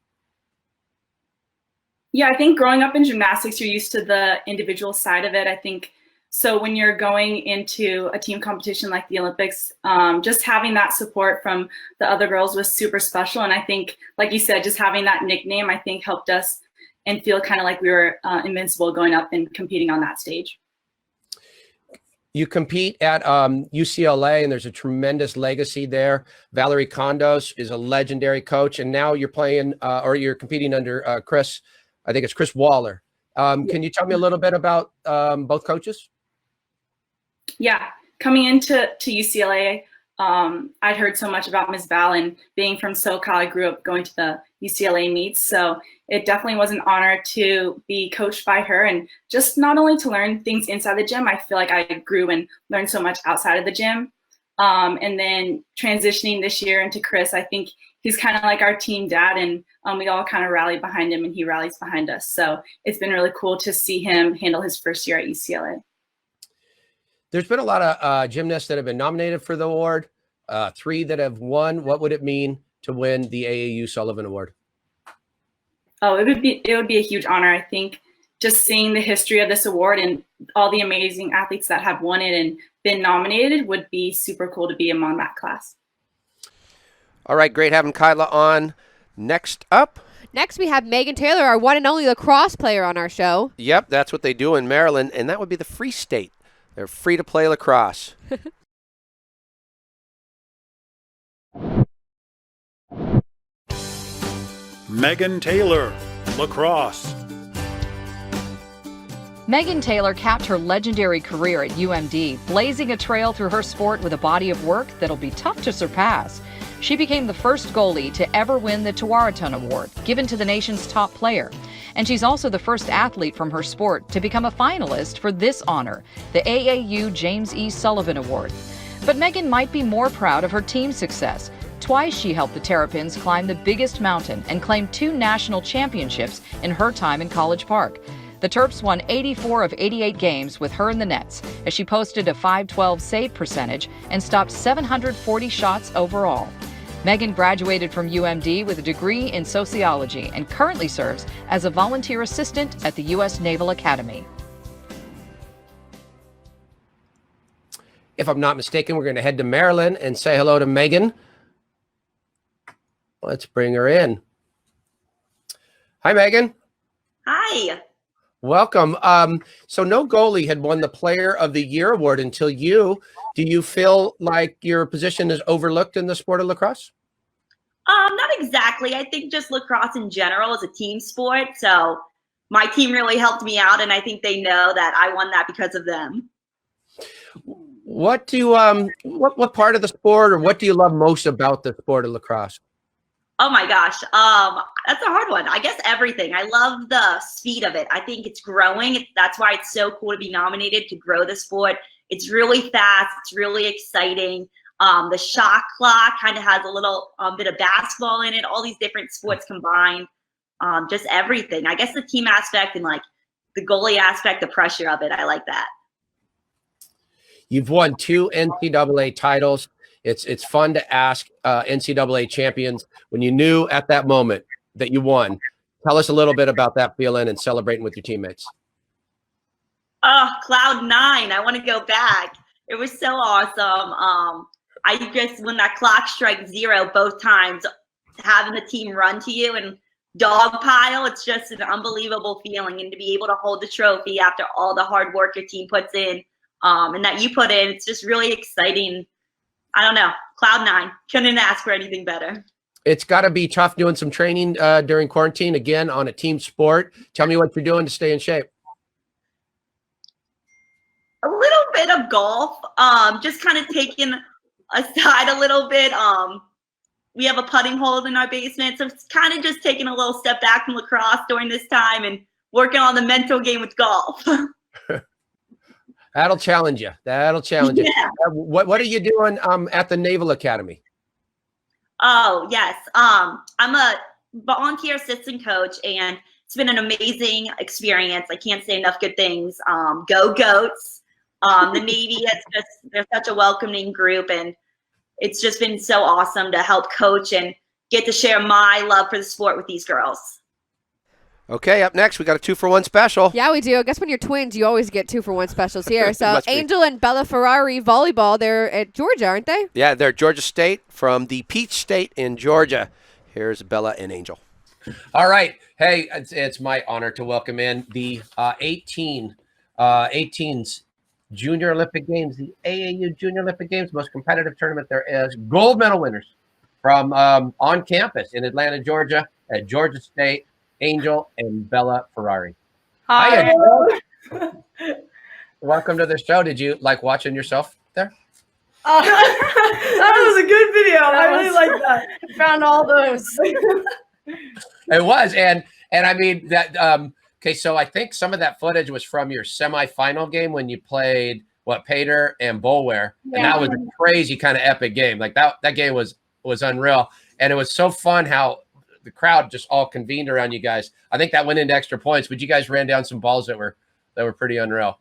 Yeah, I think growing up in gymnastics, you're used to the individual side of it. I think so when you're going into a team competition like the Olympics, just having that support from the other girls was super special. And I think, like you said, just having that nickname, I think helped us and feel kind of like we were invincible going up and competing on that stage. You compete at UCLA, and there's a tremendous legacy there. Valerie Condos is a legendary coach, and now you're playing or you're competing under Chris. I think it's Chris Waller. Can you tell me a little bit about both coaches? Yeah, coming into UCLA, I'd heard so much about Ms. Val, and being from SoCal, I grew up going to the UCLA meets. So it definitely was an honor to be coached by her, and just not only to learn things inside the gym, I feel like I grew and learned so much outside of the gym. And then transitioning this year into Chris, I think he's kind of like our team dad, and we all kind of rally behind him and he rallies behind us. So it's been really cool to see him handle his first year at UCLA. There's been a lot of gymnasts that have been nominated for the award, 3 that have won. What would it mean to win the AAU Sullivan Award? Oh, it would be a huge honor. I think just seeing the history of this award and all the amazing athletes that have won it and been nominated would be super cool to be among that class. All right, great having Kyla on. Next up. Next, we have Megan Taylor, our one and only lacrosse player on our show. Yep, that's what they do in Maryland, and that would be the Free State. They're free to play lacrosse. Megan Taylor, lacrosse. Megan Taylor capped her legendary career at UMD, blazing a trail through her sport with a body of work that'll be tough to surpass. She became the first goalie to ever win the Tewaaraton Award, given to the nation's top player. And she's also the first athlete from her sport to become a finalist for this honor, the AAU James E. Sullivan Award. But Megan might be more proud of her team's success. Twice she helped the Terrapins climb the biggest mountain and claim 2 national championships in her time in College Park. The Terps won 84 of 88 games with her in the nets, as she posted a .512 save percentage and stopped 740 shots overall. Megan graduated from UMD with a degree in sociology and currently serves as a volunteer assistant at the U.S. Naval Academy. If I'm not mistaken, we're going to head to Maryland and say hello to Megan. Let's bring her in. Hi, Megan. Hi. Welcome. So no goalie had won the Player of the Year award until you. Do you feel like your position is overlooked in the sport of lacrosse? Not exactly. I think just lacrosse in general is a team sport. So my team really helped me out, and I think they know that I won that because of them. What do what part of the sport, or what do you love most about the sport of lacrosse? Oh my gosh. That's a hard one. I guess everything. I love the speed of it. I think it's growing. That's why it's so cool to be nominated to grow the sport. It's really fast. It's really exciting. The shot clock kind of has a little bit of basketball in it, all these different sports combined. Just everything. I guess the team aspect and like the goalie aspect, the pressure of it. I like that. You've won 2 NCAA titles. It's fun to ask NCAA champions, when you knew at that moment that you won, tell us a little bit about that feeling and celebrating with your teammates. Oh, cloud 9. I want to go back. It was so awesome. I just, when that clock strikes 0 both times, having the team run to you and dogpile, it's just an unbelievable feeling. And to be able to hold the trophy after all the hard work your team puts in and that you put in, it's just really exciting. I don't know. Cloud 9. Couldn't ask for anything better. It's got to be tough doing some training during quarantine, again, on a team sport. Tell me what you're doing to stay in shape. A little bit of golf, just kind of taking aside a little bit. We have a putting hole in our basement, so it's kind of just taking a little step back from lacrosse during this time and working on the mental game with golf. That'll challenge you. That'll challenge you. Yeah. What are you doing at the Naval Academy? Oh, yes. I'm a volunteer assistant coach, and it's been an amazing experience. I can't say enough good things. Go Goats. The Navy, they're such a welcoming group, and it's just been so awesome to help coach and get to share my love for the sport with these girls. Okay, up next, we got a 2-for-1 special. Yeah, we do. I guess when you're twins, you always get 2-for-1 specials here. So Angel and Bella Ferary volleyball, they're at Georgia, aren't they? Yeah, they're Georgia State from the Peach State in Georgia. Here's Bella and Angel. All right. Hey, it's my honor to welcome in the 18s Junior Olympic Games, the AAU Junior Olympic Games, most competitive tournament there is. Gold medal winners from on campus in Atlanta, Georgia, at Georgia State. Angel and Bella Ferary. Hi. Welcome to the show. Did you like watching yourself there? That was a good video. I really like that. Found all those. It was, and I mean that. Okay, so I think some of that footage was from your semifinal game when you played Poehler and Boulware, and that was a crazy kind of epic game. Like that game was unreal, and it was so fun how the crowd just all convened around you guys. I think that went into extra points, but you guys ran down some balls that were pretty unreal.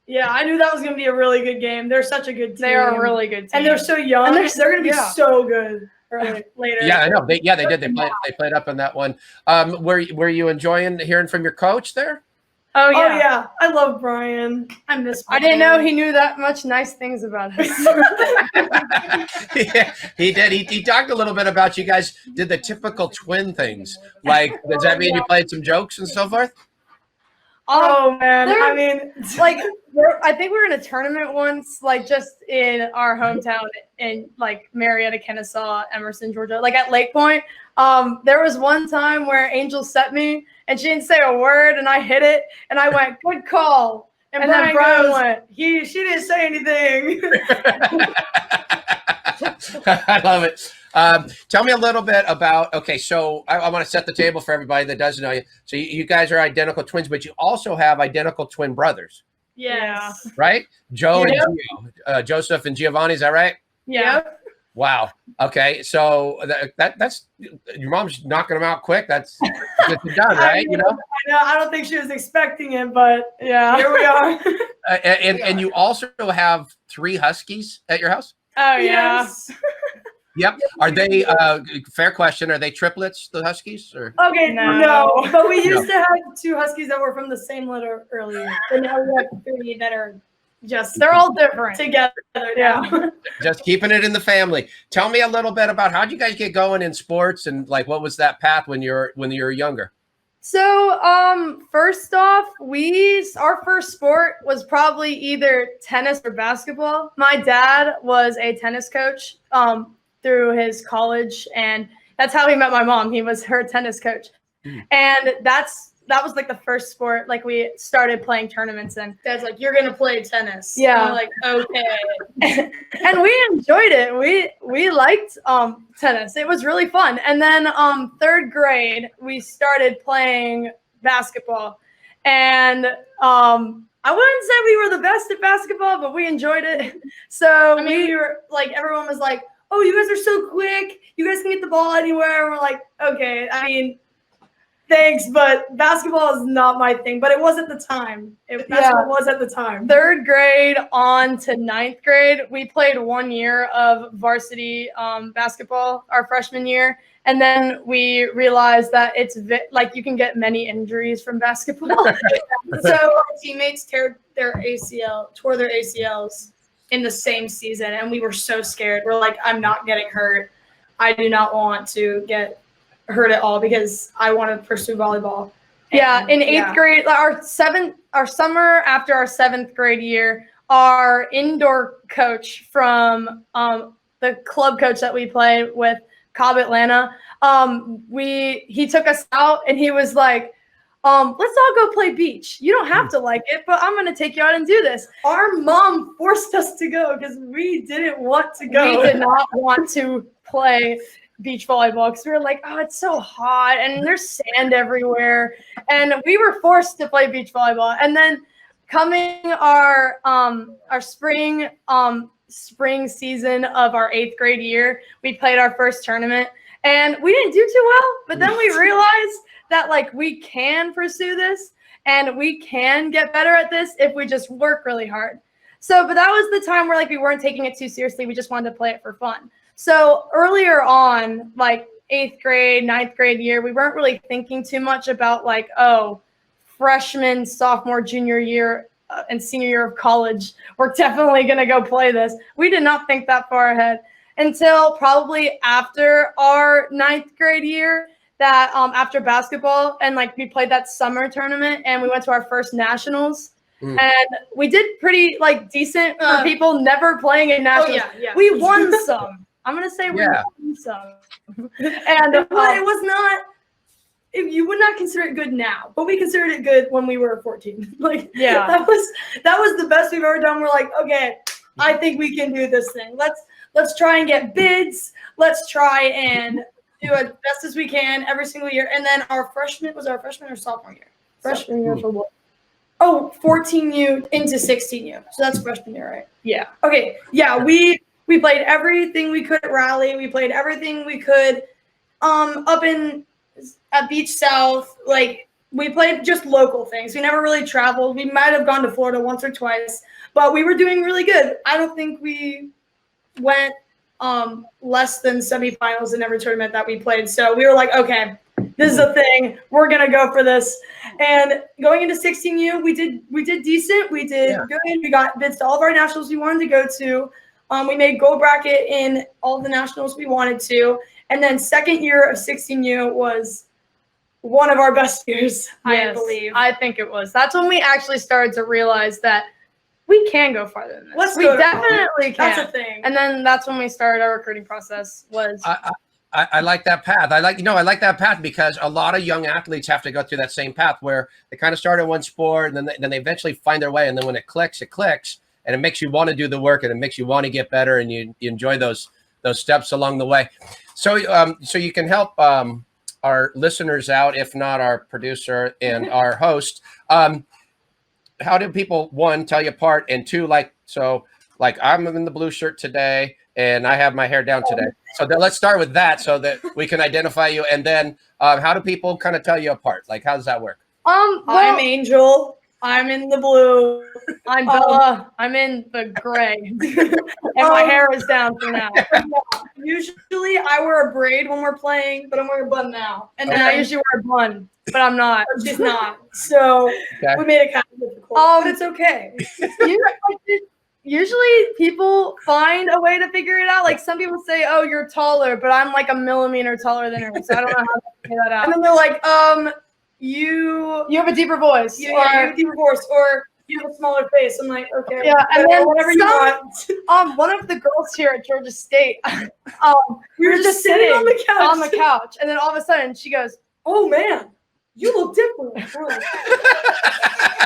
Yeah, I knew that was going to be a really good game. They're such a good team. They are a really good team. And they're so young. And they're going to be so good later. Yeah, I know. They did. They played up in that one. Were you enjoying hearing from your coach there? Oh yeah. I love Brian. I miss Brian. I didn't know he knew that much nice things about us. Yeah, he did. He talked a little bit about you guys did the typical twin things. Like, does that mean you played some jokes and so forth? Oh man, I mean, like, I think we were in a tournament once, like just in our hometown in like Marietta, Kennesaw, Emerson, Georgia, like at Lake Point. There was one time where Angel set me and she didn't say a word and I hit it and I went, good call. And then Brian went, she didn't say anything. I love it. Tell me a little bit about, okay, so I want to set the table for everybody that doesn't know you. So you guys are identical twins, but you also have identical twin brothers. Yeah. Right? Joe and Gio, Joseph and Giovanni, is that right? Yeah. Wow. Okay. So that's your mom's knocking them out quick. That's done, right? You know. I don't think she was expecting it, but yeah, here we are. And you also have 3 Huskies at your house? Oh yeah. Yes. Yep. Are they fair question, are they triplets, the Huskies? Or Okay, no. But we used to have 2 Huskies that were from the same litter earlier. And now we have 3 that are they're all different together now. just keeping it in the family. Tell me a little bit about how'd you guys get going in sports, and like what was that path when you were younger? So, first off, our first sport was probably either tennis or basketball. My dad was a tennis coach through his college, and that's how he met my mom. He was her tennis coach. And that was like the first sport like we started playing tournaments in. Dad's like, you're gonna play tennis. Yeah. And I'm like, okay. And we enjoyed it. We liked tennis. It was really fun. And then 3rd grade we started playing basketball. And I wouldn't say we were the best at basketball, but we enjoyed it. So we were like, everyone was like, oh, you guys are so quick. You guys can get the ball anywhere. And we're like, okay, I mean, thanks, but basketball is not my thing. But it was at the time. Basketball was at the time. 3rd grade on to 9th grade, we played 1 year of varsity basketball our freshman year. And then we realized that it's like you can get many injuries from basketball. So our teammates tore their ACLs in the same season. And we were so scared. We're like, I'm not getting hurt. I do not want to get hurt at all because I want to pursue volleyball. Yeah, in 8th grade, our summer after our 7th grade year, our indoor coach from the club coach that we play with, Cobb Atlanta, he took us out and he was like, let's all go play beach. You don't have to like it, but I'm going to take you out and do this. Our mom forced us to go because we didn't want to go. We did not want to play beach volleyball because we were like, oh, it's so hot and there's sand everywhere. And we were forced to play beach volleyball. And then coming our spring season of our 8th grade year, we played our first tournament and we didn't do too well. But then we realized that like we can pursue this and we can get better at this if we just work really hard. But that was the time where like we weren't taking it too seriously. We just wanted to play it for fun. So earlier on, like 8th grade, 9th grade year, we weren't really thinking too much about like, oh, freshman, sophomore, junior year, and senior year of college, we're definitely going to go play this. We did not think that far ahead until probably after our 9th grade year, that after basketball, and like we played that summer tournament and we went to our first nationals. And we did pretty like decent for people never playing in nationals. We won some. I'm going to say we won some. And it was not, you would not consider it good now, but we considered it good when we were 14. Like, that was the best we've ever done. We're like, okay, I think we can do this thing. Let's try and get bids. Let's try and do as best as we can every single year. And then our freshman or sophomore year? Freshman year for what? Oh, 14U into 16U. So that's freshman year, right? Yeah. Okay. Yeah, we played everything we could at Raleigh. We played everything we could up at Beach South. Like, we played just local things. We never really traveled. We might have gone to Florida once or twice, but we were doing really good. I don't think we went less than semifinals in every tournament that we played. So we were like, okay, this is a thing. We're going to go for this. And going into 16U, we did decent. We did good. We got bids to all of our nationals we wanted to go to. We made gold bracket in all the nationals we wanted to. And then 2nd year of 16U was one of our best years, I believe. I think it was. That's when we actually started to realize that we can go farther than this. We definitely can. That's a thing. And then that's when we started our recruiting process. I like that path. I like that path because a lot of young athletes have to go through that same path where they kind of start in one sport and then they eventually find their way. And then when it clicks, and it makes you want to do the work and it makes you want to get better and you enjoy those steps along the way. So you can help our listeners out, if not our producer and our host. How do people, one, tell you apart, and two, like I'm in the blue shirt today and I have my hair down today. So then let's start with that so that we can identify you. And then how do people kind of tell you apart? Like, how does that work? Well, I'm Angel. I'm in the blue. I'm Bella. I'm in the gray. And my hair is down for now. Usually I wear a braid when we're playing, but I'm wearing a bun now. And then I usually wear a bun, but I'm not. She's not. So we made it kind of difficult. But it's okay. Usually people find a way to figure it out. Like some people say, oh, you're taller, but I'm like a millimeter taller than her. So I don't know how to figure that out. And then they're like, you have a deeper voice. You have a deeper voice, or you have a smaller face. I'm like, okay. Yeah, and then whatever you want. One of the girls here at Georgia State, we were just sitting on the couch. And then all of a sudden she goes, oh man, you look different. We're like,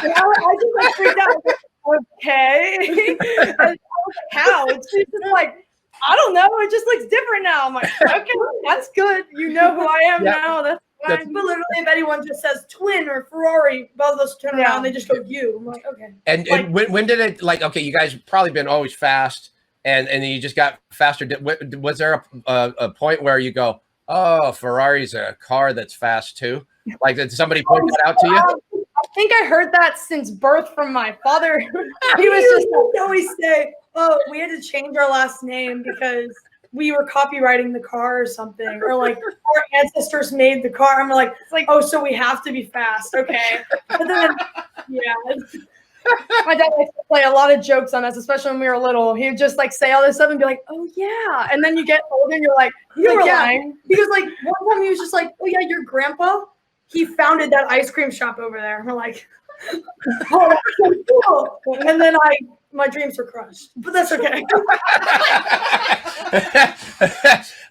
and I just like freaked out. Okay. And I was like, how? She's just like, I don't know. It just looks different now. I'm like, okay, that's good. You know who I am now. That's fine. But literally, if anyone just says twin or Ferary, both of us turn around, they just go, you. I'm like, okay. And when did it, like, okay, you guys probably been always fast, and you just got faster. Was there a point where you go, oh, Ferrari's a car that's fast too? Like, did somebody point that out to you? I think I heard that since birth from my father. He was just always say, oh, we had to change our last name because we were copywriting the car or something, or like our ancestors made the car. I'm like, it's like, oh, so we have to be fast. Okay. But then, yeah. My dad likes to play a lot of jokes on us, especially when we were little. He would just like say all this stuff and be like, oh yeah. And then you get older and you're like, you were lying. Because like one time he was just like, oh yeah, your grandpa, he founded that ice cream shop over there. And we're like, oh, that's so cool. And then my dreams were crushed, but that's okay.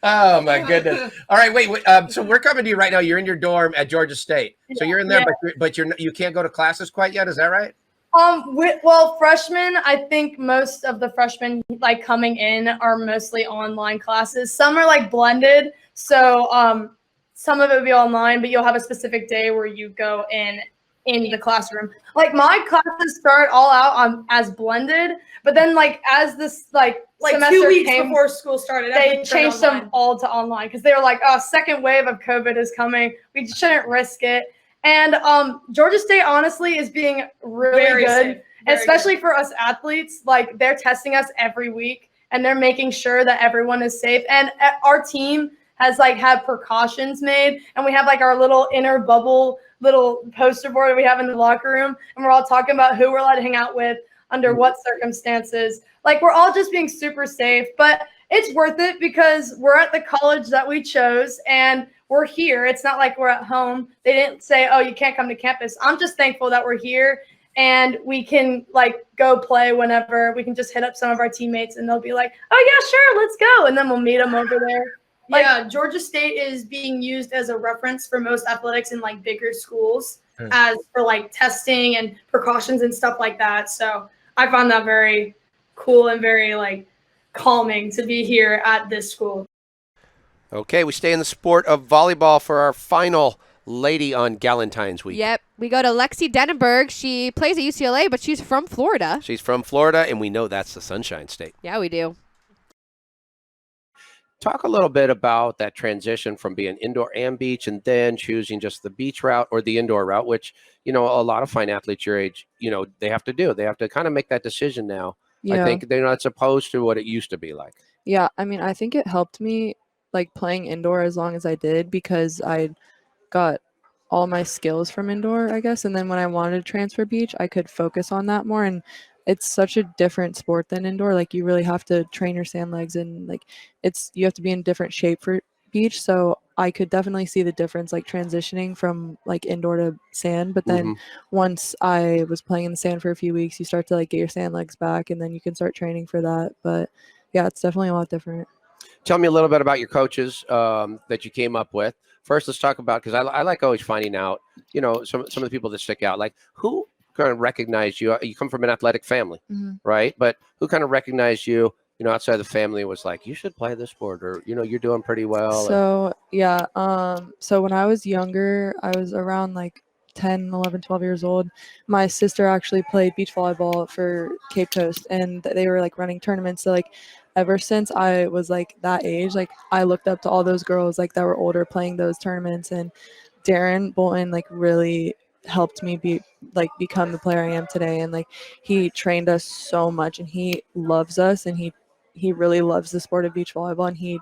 Oh my goodness! All right, wait. So we're coming to you right now. You're in your dorm at Georgia State, so you're in there, but you can't go to classes quite yet. Is that right? Well, freshmen, I think most of the freshmen like coming in are mostly online classes. Some are like blended, so some of it will be online, but you'll have a specific day where you go in the classroom. Like my classes start all out as blended, but then like as this like 2 weeks before school started, they changed them all to online because they were like, oh, second wave of COVID is coming. We shouldn't risk it. And Georgia State honestly is being really good, especially for us athletes. Like they're testing us every week and they're making sure that everyone is safe. And our team has like had precautions made, and we have like our little inner bubble little poster board that we have in the locker room, and we're all talking about who we're allowed to hang out with under what circumstances. Like we're all just being super safe, but it's worth it because we're at the college that we chose and we're here. It's not like we're at home. They didn't say, oh, you can't come to campus. I'm just thankful that we're here and we can like go play whenever. We can just hit up some of our teammates and they'll be like, oh yeah, sure, let's go. And then we'll meet them over there. Like, yeah, Georgia State is being used as a reference for most athletics in like bigger schools as for like testing and precautions and stuff like that. So I found that very cool and very like calming to be here at this school. Okay, we stay in the sport of volleyball for our final lady on Galentine's week. Yep, we go to Lexi Denenberg. She plays at UCLA, but she's from Florida. She's from Florida, and we know that's the Sunshine State. Yeah, we do. Talk a little bit about that transition from being indoor and beach and then choosing just the beach route or the indoor route, which, you know, a lot of fine athletes your age, you know, they have to do. They have to kind of make that decision now. Yeah. I think they're not opposed to what it used to be like. Yeah, I mean, I think it helped me like playing indoor as long as I did because I got all my skills from indoor, I guess. And then when I wanted to transfer beach, I could focus on that more. And it's such a different sport than indoor. Like you really have to train your sand legs and like you have to be in different shape for beach. So I could definitely see the difference, like transitioning from like indoor to sand. But then once I was playing in the sand for a few weeks, you start to like get your sand legs back and then you can start training for that. But yeah, it's definitely a lot different. Tell me a little bit about your coaches that you came up with. First, let's talk about, because I like always finding out, you know, some of the people that stick out, like who kind of recognized you. You come from an athletic family, right? But who kind of recognized you, you know, outside the family was like, you should play this sport, or, you know, you're doing pretty well. So, yeah. So when I was younger, I was around like 10, 11, 12 years old. My sister actually played beach volleyball for Cape Coast, and they were like running tournaments. So like ever since I was like that age, like I looked up to all those girls like that were older playing those tournaments, and Darren Bolton like really helped me become the player I am today. And like he trained us so much, and he loves us, and he really loves the sport of beach volleyball, and he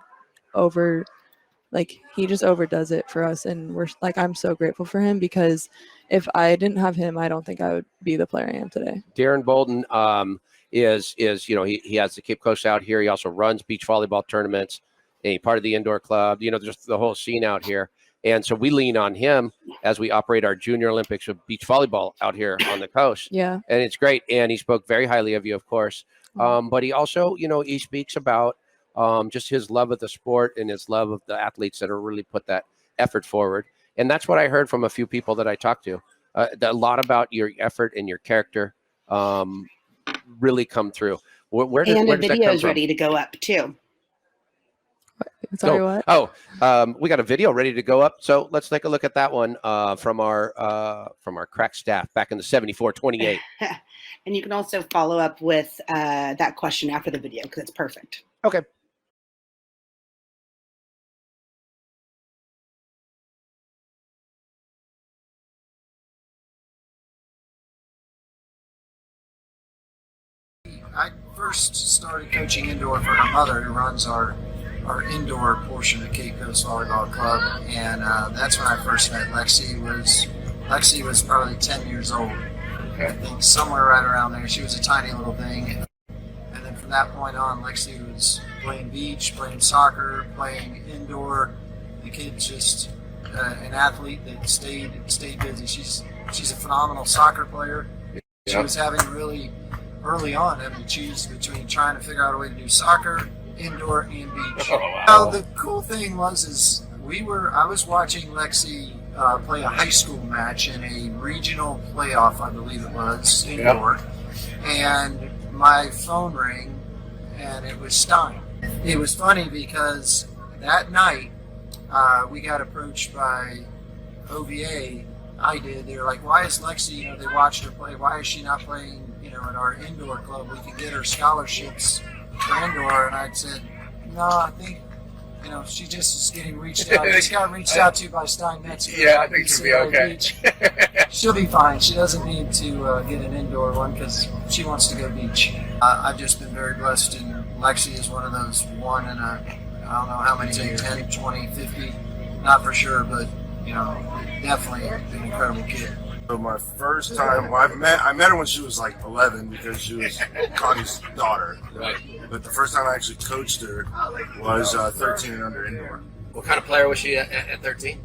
just overdoes it for us. And we're like, I'm so grateful for him, because if I didn't have him, I don't think I would be the player I am today. Darren Bolton is he has the Cape Coast out here. He also runs beach volleyball tournaments, and he's part of the indoor club. Just the whole scene out here. And so we lean on him as we operate our Junior Olympics of beach volleyball out here on the coast. Yeah. And it's great. And he spoke very highly of you, of course. But he also, he speaks about just his love of the sport and his love of the athletes that are really put that effort forward. And that's what I heard from a few people that I talked to. A lot about your effort and your character really come through. Where does the that video come is from? ready to go up too. Sorry, what? We got a video ready to go up. So let's take a look at that one from our crack staff back in the 74-28. And you can also follow up with that question after the video, because it's perfect. Okay. I first started coaching indoor for my mother, who runs our indoor portion of Cape Coast Volleyball Club, and that's when I first met Lexi. Lexi was probably 10 years old. I think somewhere right around there. She was a tiny little thing. And then from that point on, Lexi was playing beach, playing soccer, playing indoor. The kid's just an athlete that stayed busy. She's a phenomenal soccer player. She was having really early on having to choose between trying to figure out a way to do soccer, indoor, and beach. Now the cool thing was I was watching Lexi play a high school match in a regional playoff, I believe it was, indoor, and my phone rang, and it was Stein. It was funny because that night we got approached by OVA. I did. They were like, "Why is Lexi? They watched her play. Why is she not playing? At our indoor club, we could get her scholarships for indoor." And I said, "No, I think, she just is getting reached out. Just got reached out to by Stein Metz. Yeah, I think she'll be okay. She'll be fine. She doesn't need to get an indoor one because she wants to go beach." I've just been very blessed, and Lexi is one of those one in a, I don't know how many, 10, 20, 50, not for sure, but definitely an incredible kid. So my first time, I met her when she was like 11 because she was Connie's daughter. Right. But the first time I actually coached her was 13 and under indoor. What kind of player was she at 13?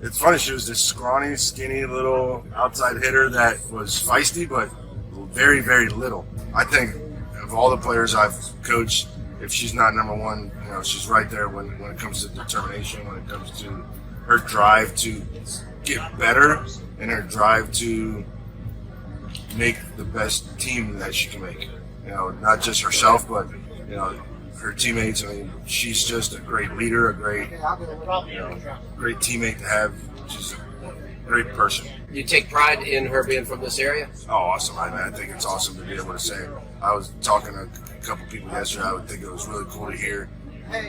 It's funny, she was this scrawny, skinny little outside hitter that was feisty, but very, very little. I think of all the players I've coached, if she's not number one, she's right there when it comes to determination, when it comes to her drive to get better and her drive to make the best team that she can make. Not just herself, but her teammates. I mean, she's just a great leader, a great teammate to have. She's a great person. You take pride in her being from this area? Oh, awesome! I think it's awesome to be able to say. I was talking to a couple people yesterday. I would think it was really cool to hear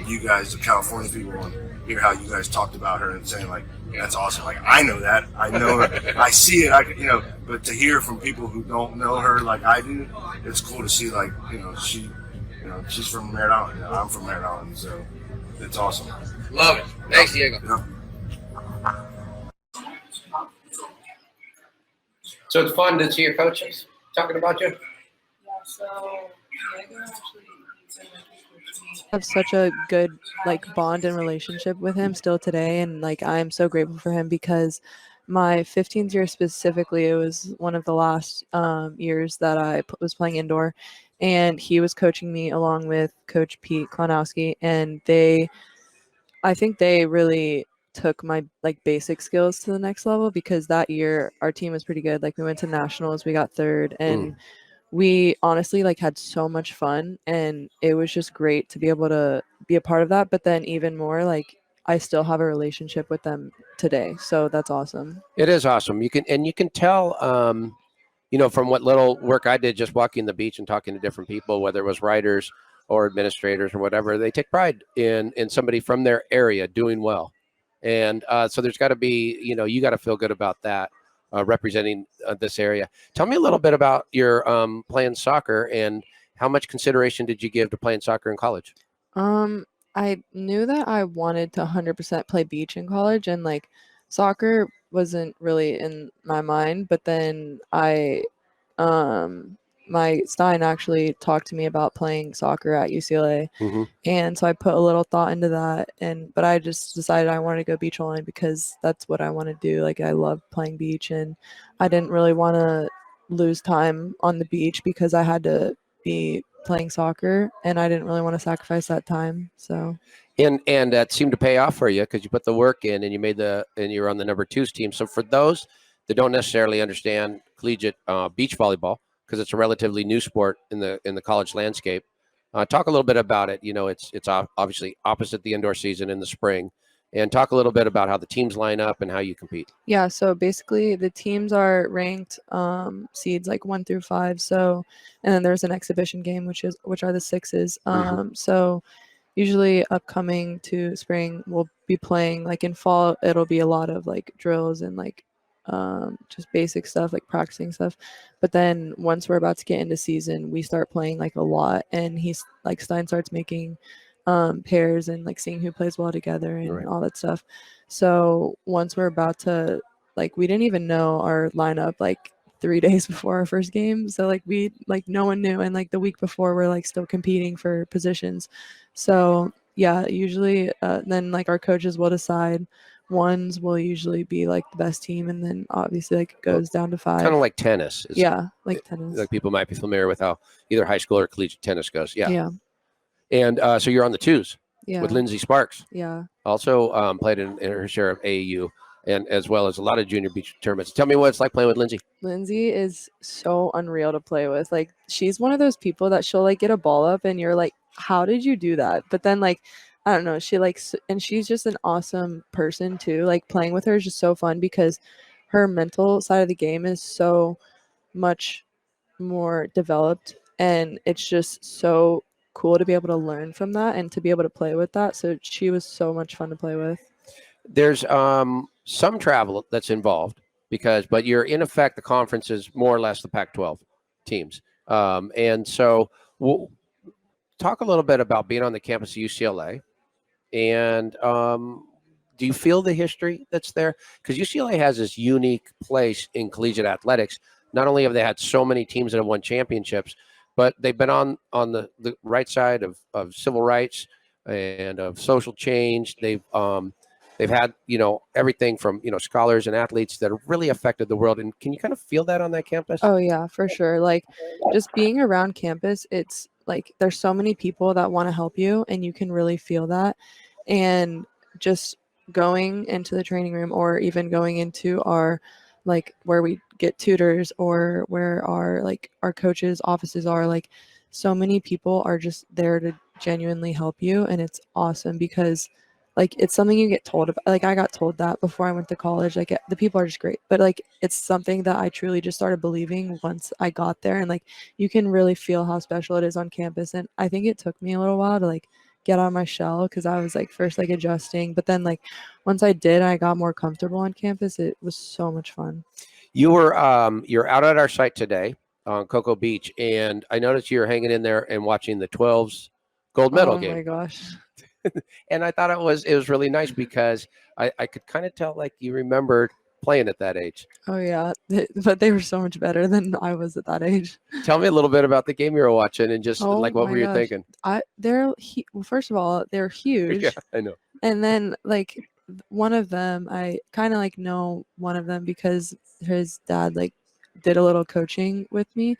you guys, the California people, and hear how you guys talked about her and saying like, "That's awesome." Like, I know that. I know her. I see it. But to hear from people who don't know her like I do, it's cool to see like, she's from Merritt Island. I'm from Merritt Island, so it's awesome. Love it. Thanks, Diego. Yep. So it's fun to see your coaches talking about you? Yeah, so Diego actually Have such a good bond and relationship with him still today, and I'm so grateful for him because my 15th year specifically, it was one of the last years that I was playing indoor, and he was coaching me along with Coach Pete Klonowski, and I think they really took my basic skills to the next level, because that year our team was pretty good. We went to nationals, we got third, and we honestly had so much fun, and it was just great to be able to be a part of that. But then even more, I still have a relationship with them today, so that's awesome. It is awesome. You can tell, from what little work I did just walking the beach and talking to different people, whether it was writers or administrators or whatever, they take pride in somebody from their area doing well. And so there's got to be, you got to feel good about that, representing this area. Tell me a little bit about your playing soccer, and how much consideration did you give to playing soccer in college? I knew that I wanted to 100% play beach in college, and like soccer wasn't really in my mind. But then my Stein actually talked to me about playing soccer at UCLA, and so I put a little thought into that. But I just decided I wanted to go beach volleying because that's what I want to do. Like I love playing beach, and I didn't really want to lose time on the beach because I had to be playing soccer, and I didn't really want to sacrifice that time. So and that seemed to pay off for you because you put the work in, and you were on the number 2s team. So for those that don't necessarily understand collegiate beach volleyball, because it's a relatively new sport in the college landscape, talk a little bit about it. It's obviously opposite the indoor season in the spring, and talk a little bit about how the teams line up and how you compete. Yeah, so basically the teams are ranked seeds like 1 through 5. So, and then there's an exhibition game, which are the 6s. So usually upcoming to spring, we'll be playing like in fall. It'll be a lot of like drills and like just basic stuff, like practicing stuff. But then once we're about to get into season, we start playing like a lot, and Stein starts making pairs and like seeing who plays well together and all that stuff. So once we're about to, like, we didn't even know our lineup like 3 days before our first game. So like no one knew, and like the week before we're like still competing for positions. So yeah, usually then like our coaches will decide. Ones will usually be like the best team, and then obviously like it goes down to 5. Kind of like tennis. Like tennis. Like people might be familiar with how either high school or collegiate tennis goes. Yeah. And so you're on the 2s Yeah. with Lindsay Sparks. Yeah. Also played in her share of AAU, and as well as a lot of junior beach tournaments. Tell me what it's like playing with Lindsay. Lindsay is so unreal to play with. Like she's one of those people that she'll like get a ball up and you're like, how did you do that? But then like, I don't know, and she's just an awesome person too. Like playing with her is just so fun because her mental side of the game is so much more developed, and it's just so cool to be able to learn from that and to be able to play with that. So she was so much fun to play with. There's some travel that's involved but you're in effect, the conference is more or less the Pac-12 teams. And so we'll talk a little bit about being on the campus of UCLA. And do you feel the history that's there? Because UCLA has this unique place in collegiate athletics. Not only have they had so many teams that have won championships, but they've been on the right side of civil rights and of social change. They've had, everything from, scholars and athletes that have really affected the world. And can you kind of feel that on that campus? Oh yeah, for sure. Like just being around campus, it's like there's so many people that want to help you, and you can really feel that. And just going into the training room, or even going into our like where we get tutors, or where our coaches' offices are, like so many people are just there to genuinely help you. And it's awesome because like it's something you get told about. Like I got told that before I went to college, like the people are just great, but like it's something that I truly just started believing once I got there. And like you can really feel how special it is on campus. And I think it took me a little while to like get out of my shell, because I was like first like adjusting, but then like once I did, I got more comfortable on campus. It was so much fun. You're out at our site today on Cocoa Beach, and I noticed you're hanging in there and watching the 12s gold medal game. Oh my gosh. And I thought it was really nice because I could kind of tell like you remembered playing at that age. Oh yeah, but they were so much better than I was at that age. Tell me a little bit about the game you were watching, and just like what were you thinking? Well, first of all, they're huge. Yeah, I know. And then like one of them, I kind of like know one of them because his dad like did a little coaching with me,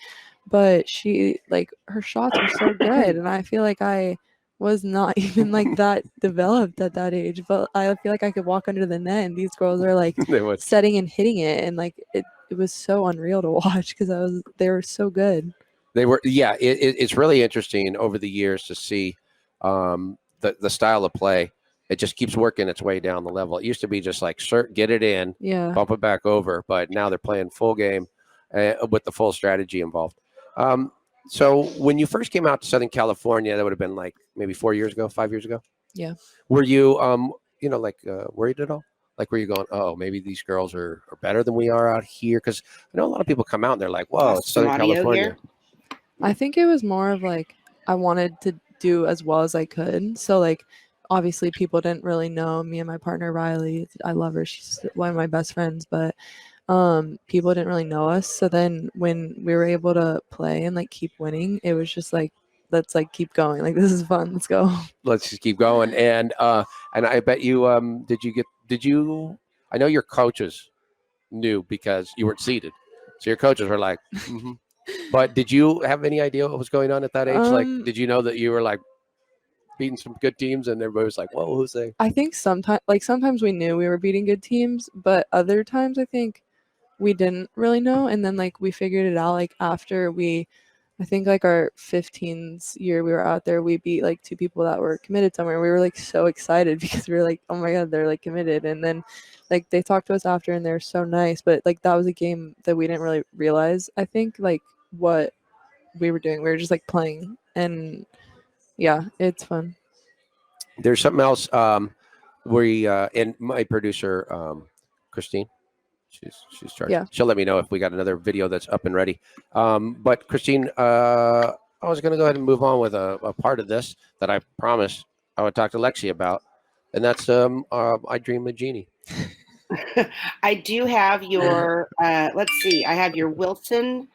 but she like her shots were so good, and I feel like I was not even like that developed at that age, but I feel like I could walk under the net, and these girls are like setting and hitting it, and like it was so unreal to watch because they were so good. They were, yeah. It's really interesting over the years to see the style of play. It just keeps working its way down the level. It used to be just like get it in, bump it back over, but now they're playing full game with the full strategy involved. So when you first came out to Southern California, that would have been like maybe 4 years ago, 5 years ago. Yeah. Were you, worried at all? Like, were you going, oh, maybe these girls are better than we are out here? Because I know a lot of people come out and they're like, whoa, it's Southern California. Here. I think it was more of like I wanted to do as well as I could. So like, obviously people didn't really know me and my partner Riley. I love her. She's one of my best friends, but people didn't really know us. So then when we were able to play and like keep winning, it was just like, let's like keep going. Like, this is fun. Let's go. Let's just keep going. And I bet you, I know your coaches knew because you weren't seated. So your coaches were like, mm-hmm. But did you have any idea what was going on at that age? Like, did you know that you were like beating some good teams and everybody was like, whoa, who's they? I think sometimes we knew we were beating good teams, but other times I think we didn't really know. And then like we figured it out like after I think like our 15th year we were out there, we beat like 2 people that were committed somewhere. We were like so excited because we were like, oh my God, they're like committed. And then like they talked to us after and they're so nice. But like that was a game that we didn't really realize, I think, like what we were doing. We were just like playing. And yeah, it's fun. There's something else and my producer, Christine, she's charged. Yeah. She'll let me know if we got another video that's up and ready. But Christine, I was going to go ahead and move on with a part of this that I promised I would talk to Lexi about, and that's I Dream of Jeannie. I do have your, let's see, I have your Wilson,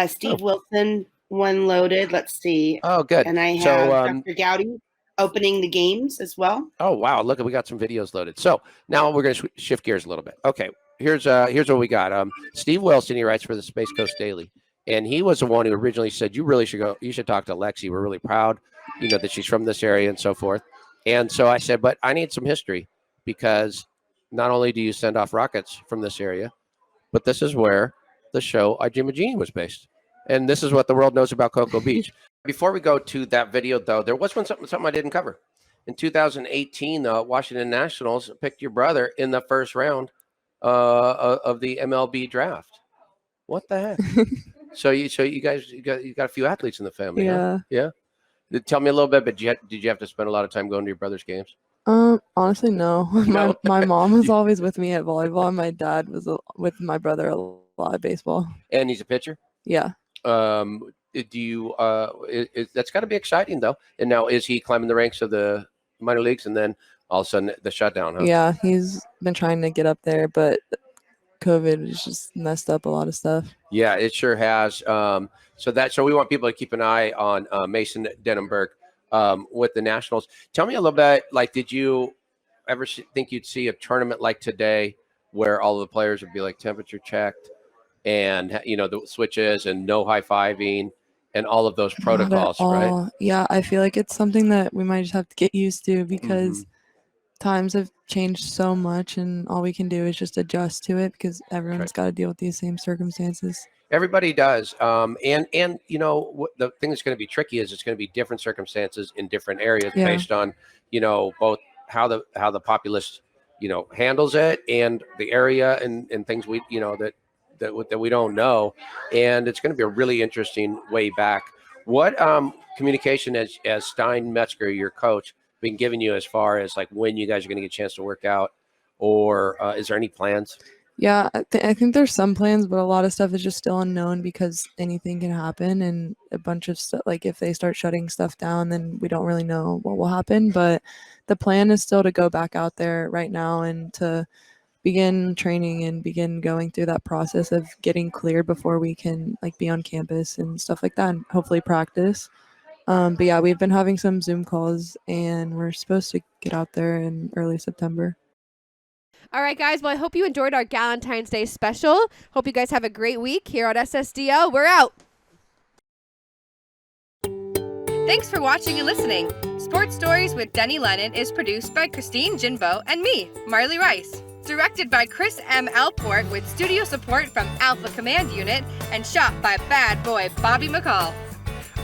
Steve Wilson one loaded. Let's see. Oh, good. And I have Dr. Gowdy opening the games as well. Oh, wow. Look, we got some videos loaded. So now we're going to shift gears a little bit. Okay. Here's what we got. Steve Wilson, he writes for the Space Coast Daily, and he was the one who originally said, you should talk to Lexi. We're really proud, that she's from this area and so forth. And so I said, but I need some history, because not only do you send off rockets from this area, but this is where the show I Dream of Jeannie was based. And this is what the world knows about Cocoa Beach. Before we go to that video, though, there was something I didn't cover. In 2018, the Washington Nationals picked your brother in the first round of the MLB draft. What the heck? So you guys got a few athletes in the family. Yeah. Huh? Yeah. Tell me a little bit, but did you have to spend a lot of time going to your brother's games? Honestly, no. My mom was always with me at volleyball, and my dad was with my brother a lot of baseball. And he's a pitcher? Yeah. Do you that's got to be exciting, though. And now, is he climbing the ranks of the minor leagues, and then all of a sudden the shutdown, huh? Yeah, he's been trying to get up there, but COVID has just messed up a lot of stuff. Yeah, it sure has. So we want people to keep an eye on Mason Denaberg with the Nationals. Tell me a little bit, like, did you ever think you'd see a tournament like today where all of the players would be like temperature checked and, the switches and no high-fiving and all of those protocols, right? Yeah, I feel like it's something that we might just have to get used to, because times have changed so much, and all we can do is just adjust to it, because everyone's got to deal with these same circumstances. Everybody does. And the thing that's going to be tricky is it's going to be different circumstances in different areas based on, both how the populace, handles it, and the area and things that we don't know. And it's going to be a really interesting way back. What communication has Stein Metzger, your coach, been giving you as far as like when you guys are going to get a chance to work out, or is there any plans? Yeah, I think there's some plans, but a lot of stuff is just still unknown, because anything can happen, and a bunch of stuff, like if they start shutting stuff down, then we don't really know what will happen. But the plan is still to go back out there right now and to begin training and begin going through that process of getting cleared before we can like be on campus and stuff like that, and hopefully practice. But yeah, we've been having some Zoom calls, and we're supposed to get out there in early September. All right, guys. Well, I hope you enjoyed our Galentine's Day special. Hope you guys have a great week here on SSDL. We're out. Thanks for watching and listening. Sports Stories with Denny Lennon is produced by Christine Jinbo and me, Marley Rice. Directed by Chris M. Alport with studio support from Alpha Command Unit and shot by bad boy Bobby McCall.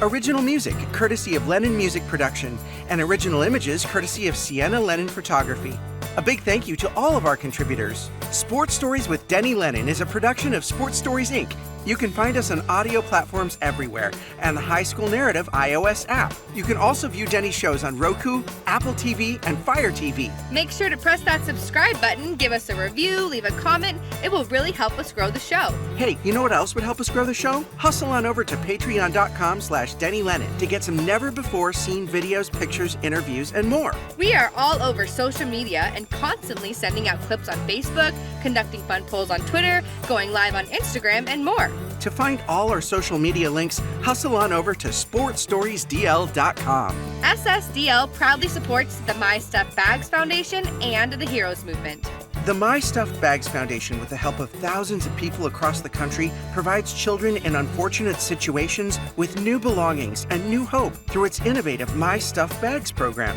Original music courtesy of Lennon Music Production, and original images courtesy of Sienna Lennon Photography. A big thank you to all of our contributors. Sports Stories with Denny Lennon is a production of Sports Stories, Inc. You can find us on audio platforms everywhere and the High School Narrative iOS app. You can also view Denny's shows on Roku, Apple TV, and Fire TV. Make sure to press that subscribe button, give us a review, leave a comment. It will really help us grow the show. Hey, you know what else would help us grow the show? Hustle on over to patreon.com/DennyLennon to get some never-before-seen videos, pictures, interviews, and more. We are all over social media and constantly sending out clips on Facebook, conducting fun polls on Twitter, going live on Instagram, and more. To find all our social media links, hustle on over to sportstoriesdl.com. SSDL proudly supports the My Stuff Bags Foundation and the Heroes Movement. The My Stuffed Bags Foundation, with the help of thousands of people across the country, provides children in unfortunate situations with new belongings and new hope through its innovative My Stuffed Bags program.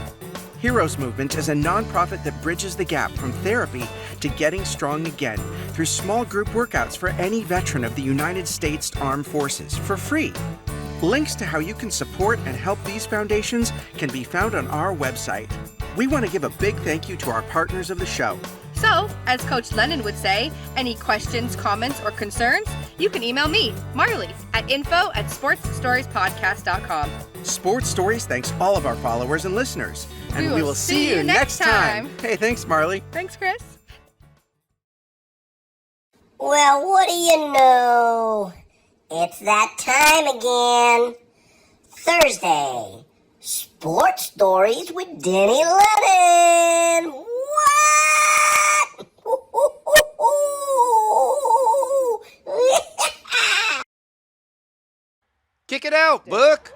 Heroes Movement is a nonprofit that bridges the gap from therapy to getting strong again through small group workouts for any veteran of the United States Armed Forces for free. Links to how you can support and help these foundations can be found on our website. We want to give a big thank you to our partners of the show. So, as Coach Lennon would say, any questions, comments, or concerns, you can email me, Marley, at info@sportsstoriespodcast.com. Sports Stories thanks all of our followers and listeners. And we will see you next time. Hey, thanks, Marley. Thanks, Chris. Well, what do you know? It's that time again. Thursday, Sports Stories with Denny Lennon. What? Kick it out, Book.